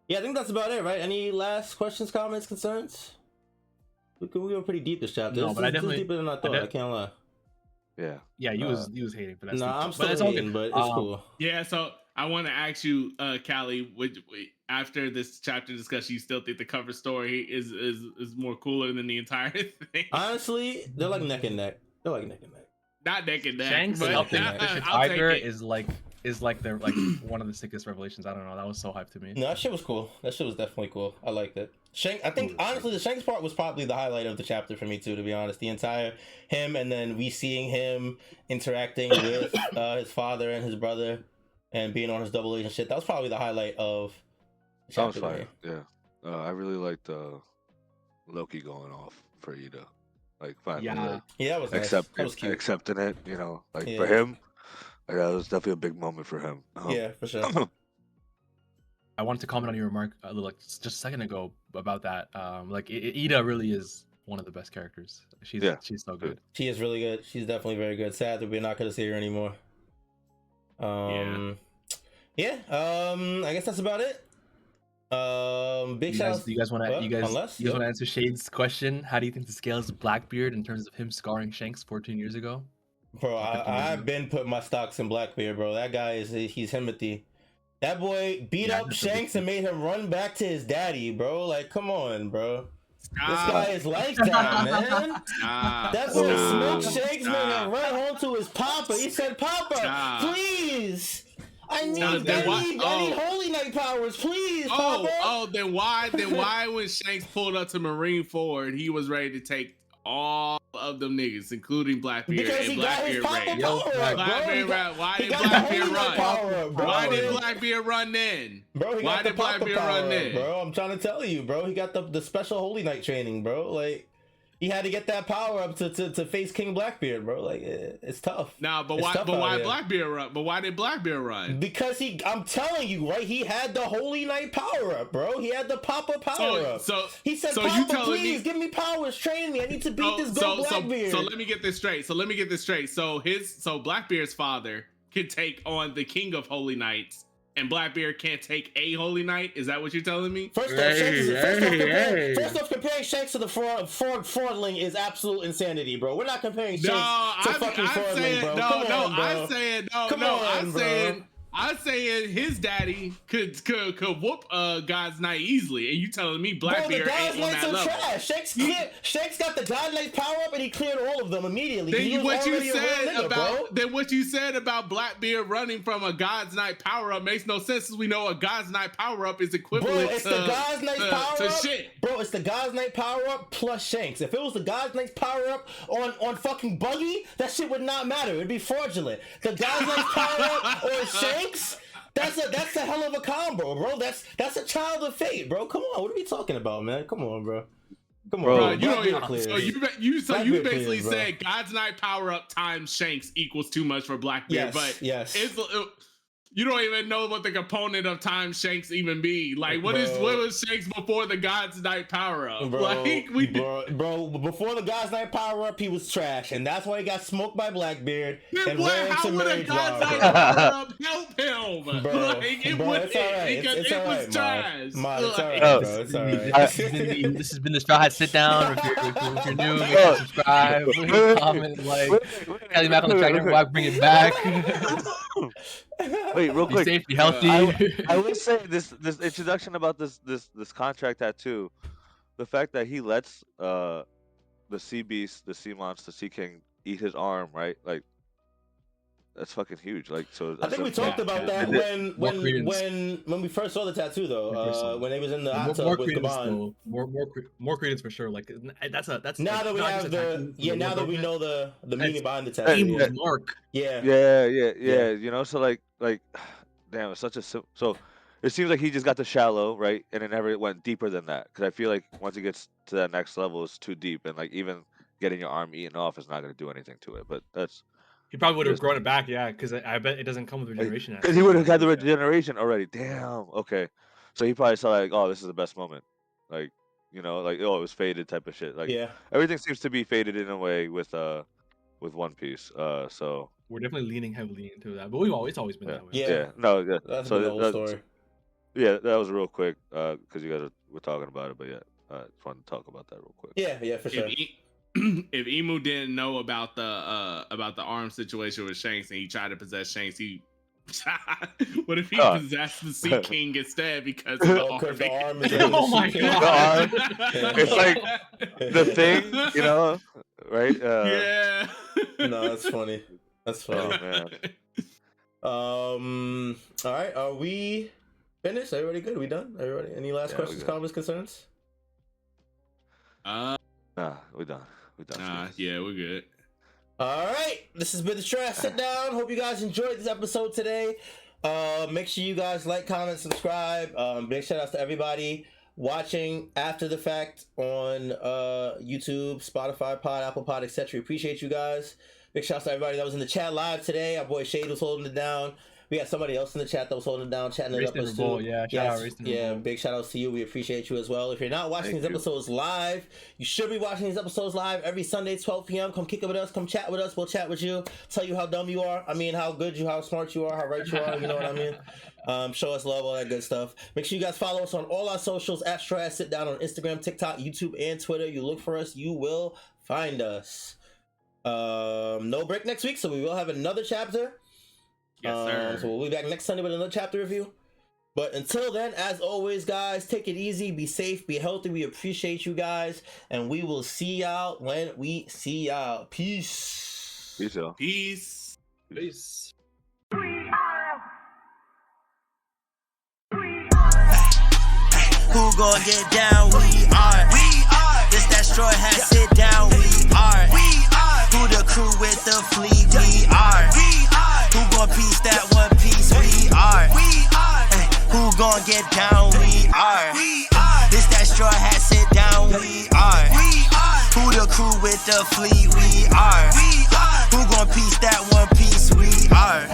Yeah, I think that's about it, right? Any last questions, comments, concerns? We were pretty deep this chapter. No, but I definitely deeper than I thought. I can't lie. Yeah, he was hating for that. Nah, I'm still but hating, but it's cool. Yeah, so I want to ask you, Callie, after this chapter discussion, you still think the cover story is more cooler than the entire thing? Honestly, they're like neck and neck. Not neck and neck. Shanks but helping I'll Tiger take it. is like they're like one of the sickest revelations. I don't know. That was so hyped to me. No, that shit was cool. That shit was definitely cool. I liked it. I think honestly the Shanks part was probably the highlight of the chapter for me too, to be honest. The entire him and then we seeing him interacting with his father and his brother and being on his double agent shit. That was probably the highlight of the sounds chapter. fire. Yeah, I really liked Loki going off for Ida. Like finally, that was nice. That was cute. Accepting it. For him, that was definitely a big moment for him. Yeah, for sure. I wanted to comment on your remark just a second ago about that. Ida really is one of the best characters. She's so good. She is really good. She's definitely very good. Sad that we're not going to see her anymore. I guess that's about it. Big shout. Do you guys want to answer Shade's question? How do you think the scales of Blackbeard in terms of him scarring Shanks 14 years ago? Bro, I've been putting my stocks in Blackbeard, bro. That guy he's Timothy. That boy beat up Shanks and made him run back to his daddy, bro. Like, come on, bro. This guy is lifetime, man. That boy smoked Shanks, made him run home to his papa. He said, "Papa, please, I need Holy Knight powers, please, Papa." Then why when Shanks pulled up to Marineford, he was ready to take all of them niggas, including Blackbeard because and he got his Blackbeard power. Why did Blackbeard run? Why did Blackbeard run then? Bro, why did Blackbeard run then? Bro, I'm trying to tell you, bro. He got the special Holy Knight training, bro. Like, he had to get that power up to face King Blackbeard, bro. Like, it's tough. Nah, but why Blackbeard run? But why did Blackbeard run? Because I'm telling you, right? He had the Holy Knight power up, bro. He had the Papa power up. So he said, "Papa, please give me powers, train me. I need to beat this good Blackbeard." So let me get this straight. So Blackbeard's father can take on the King of Holy Knights, and Blackbeard can't take a Holy Knight. Is that what you're telling me? First off, comparing Shanks to the Fraudling is absolute insanity, bro. We're not comparing Shanks to fucking Fraudling, bro. I'm saying his daddy could whoop God's Knight easily, and you telling me Blackbeard ain't on that level? Trash. Shanks got the God Knight power up, and he cleared all of them immediately. Then what you said about Blackbeard running from a God's Knight power up makes no sense, since we know a God's Knight power up is equivalent to the God's Knight power up. Shit. Bro, it's the God's Knight power up plus Shanks. If it was the God's Knight power up on fucking Buggy, that shit would not matter. It'd be fraudulent. The God's Knight power up on Shanks. That's a hell of a combo, bro. That's a child of fate, bro. Come on, what are we talking about, man? Come on, bro. Come on, bro. You basically said God's Knight power up times Shanks equals too much for Blackbeard, yes. You don't even know what the component of time Shanks even be. Like, what was Shanks before the God's Night power up? Bro, before the God's Night power up, he was trash, and that's why he got smoked by Blackbeard. Then how would a God's Night power up help him? It was trash. It's alright, bro. It's alright. This has been the Straw Hat Sit Down. If you're new, make sure subscribe, comment, like, Kelly back on the track, never walk, bring it back. Wait, real quick. Be safe, be healthy. I would say this introduction about this contract tattoo, the fact that he lets the Sea Beast, the Sea Monster, the Sea King eat his arm, right? Like, that's fucking huge. Like, so I think we talked about that when we first saw the tattoo, though. When he was in the hot tub with Kaban. More credence for sure. Like, that's now that we have now that we know the meaning behind the tattoo. Mark. Yeah. You know, so like, damn, it's such a so. It seems like he just got to shallow, right, and it never went deeper than that. Because I feel like once he gets to that next level, it's too deep, and like even getting your arm eaten off is not going to do anything to it. But that's. He probably would have grown it back, yeah, because I bet it doesn't come with regeneration. Because he would have had the regeneration already. Damn. Okay. So he probably saw like, oh, this is the best moment. Like, you know, like, oh, it was faded type of shit. Like, everything seems to be faded in a way with One Piece. So we're definitely leaning heavily into that, but it's always been that way. Yeah. No. Yeah. That's the whole story. Yeah, that was real quick because you guys were talking about it, but it's fun to talk about that real quick. Yeah, for sure. If Emu didn't know about the arm situation with Shanks and he tried to possess Shanks, what if he possessed the Sea King instead because of the arm? Oh my god! It's like the thing, you know, right? Yeah. No, that's funny. That's funny. Oh, man. All right. Are we finished? Everybody good? We done? Everybody? Any last questions, comments, concerns? Nah, we're done. Yeah, we're good. All right, this has been the Straw Hat Sit Down. Hope you guys enjoyed this episode today. Make sure you guys like, comment, subscribe. Big shout outs to everybody watching after the fact on YouTube, Spotify, Pod, Apple Pod, etc. Appreciate you guys. Big shout outs to everybody that was in the chat live today. Our boy Shade was holding it down. We had somebody else in the chat that was holding it down, chatting it up as too. Big shout outs to you. We appreciate you as well. If you're not watching these episodes live, you should be watching these episodes live every Sunday, 12 p.m. Come kick it with us. Come chat with us. We'll chat with you. Tell you how dumb you are. I mean, how good you, how smart you are, how right you are. You know what I mean? Show us love, all that good stuff. Make sure you guys follow us on all our socials at Straw Hat Sit Down on Instagram, TikTok, YouTube, and Twitter. You look for us, you will find us. No break next week, so we will have another chapter. Yes, sir. So we'll be back next Sunday with another chapter review. But until then, as always, guys, take it easy, be safe, be healthy. We appreciate you guys, and we will see y'all when we see y'all. Peace. Peace, y'all. Peace. Peace. Who gon' get down? We are. This that Straw Hat Sit Down. We are. Who the crew with the fleet? We are. Who gon' piece that one piece? We are. Who gon' get down? We are. This that Straw Hat Sit Down. We are. Who the crew with the fleet? We are. Who gon' piece that one piece? We are.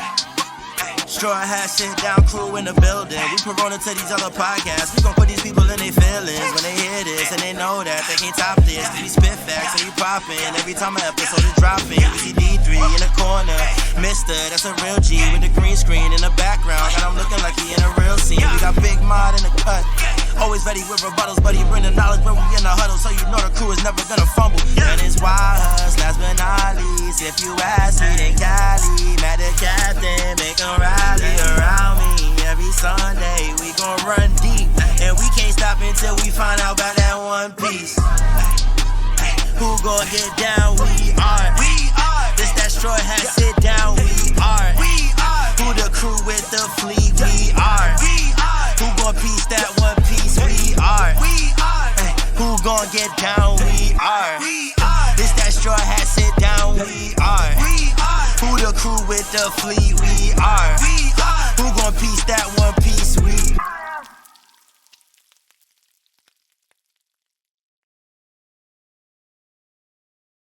Straw Hat Sit Down crew in the building. We Corona to these other podcasts. We gon' put these people in their feelings when they hear this and they know that they can't top this. We spit facts and we poppin' every time an episode is dropping. We see D3 in the corner, Mister, that's a real G with the green screen in the background. Got him looking like he in a real scene. We got Big Mod in the cut. Always ready with rebuttals, but he bring the knowledge when we in the huddle, so you know the crew is never gonna fumble. And it's why us, last but not least. piece. If you ask me, then Cali, mad at captain, make 'em rally around me. Every Sunday, we gon' run deep, and we can't stop until we find out about that One Piece. Who gon' get down? We are. This that straw hat, sit down. We are. Who the crew with the fleet? We are. Who gon' piece that One Piece? We are. Who gon' get down? We are. This that straw hat, sit down. We are. Who the crew with the fleet? We are. Who gon' piece that One Piece?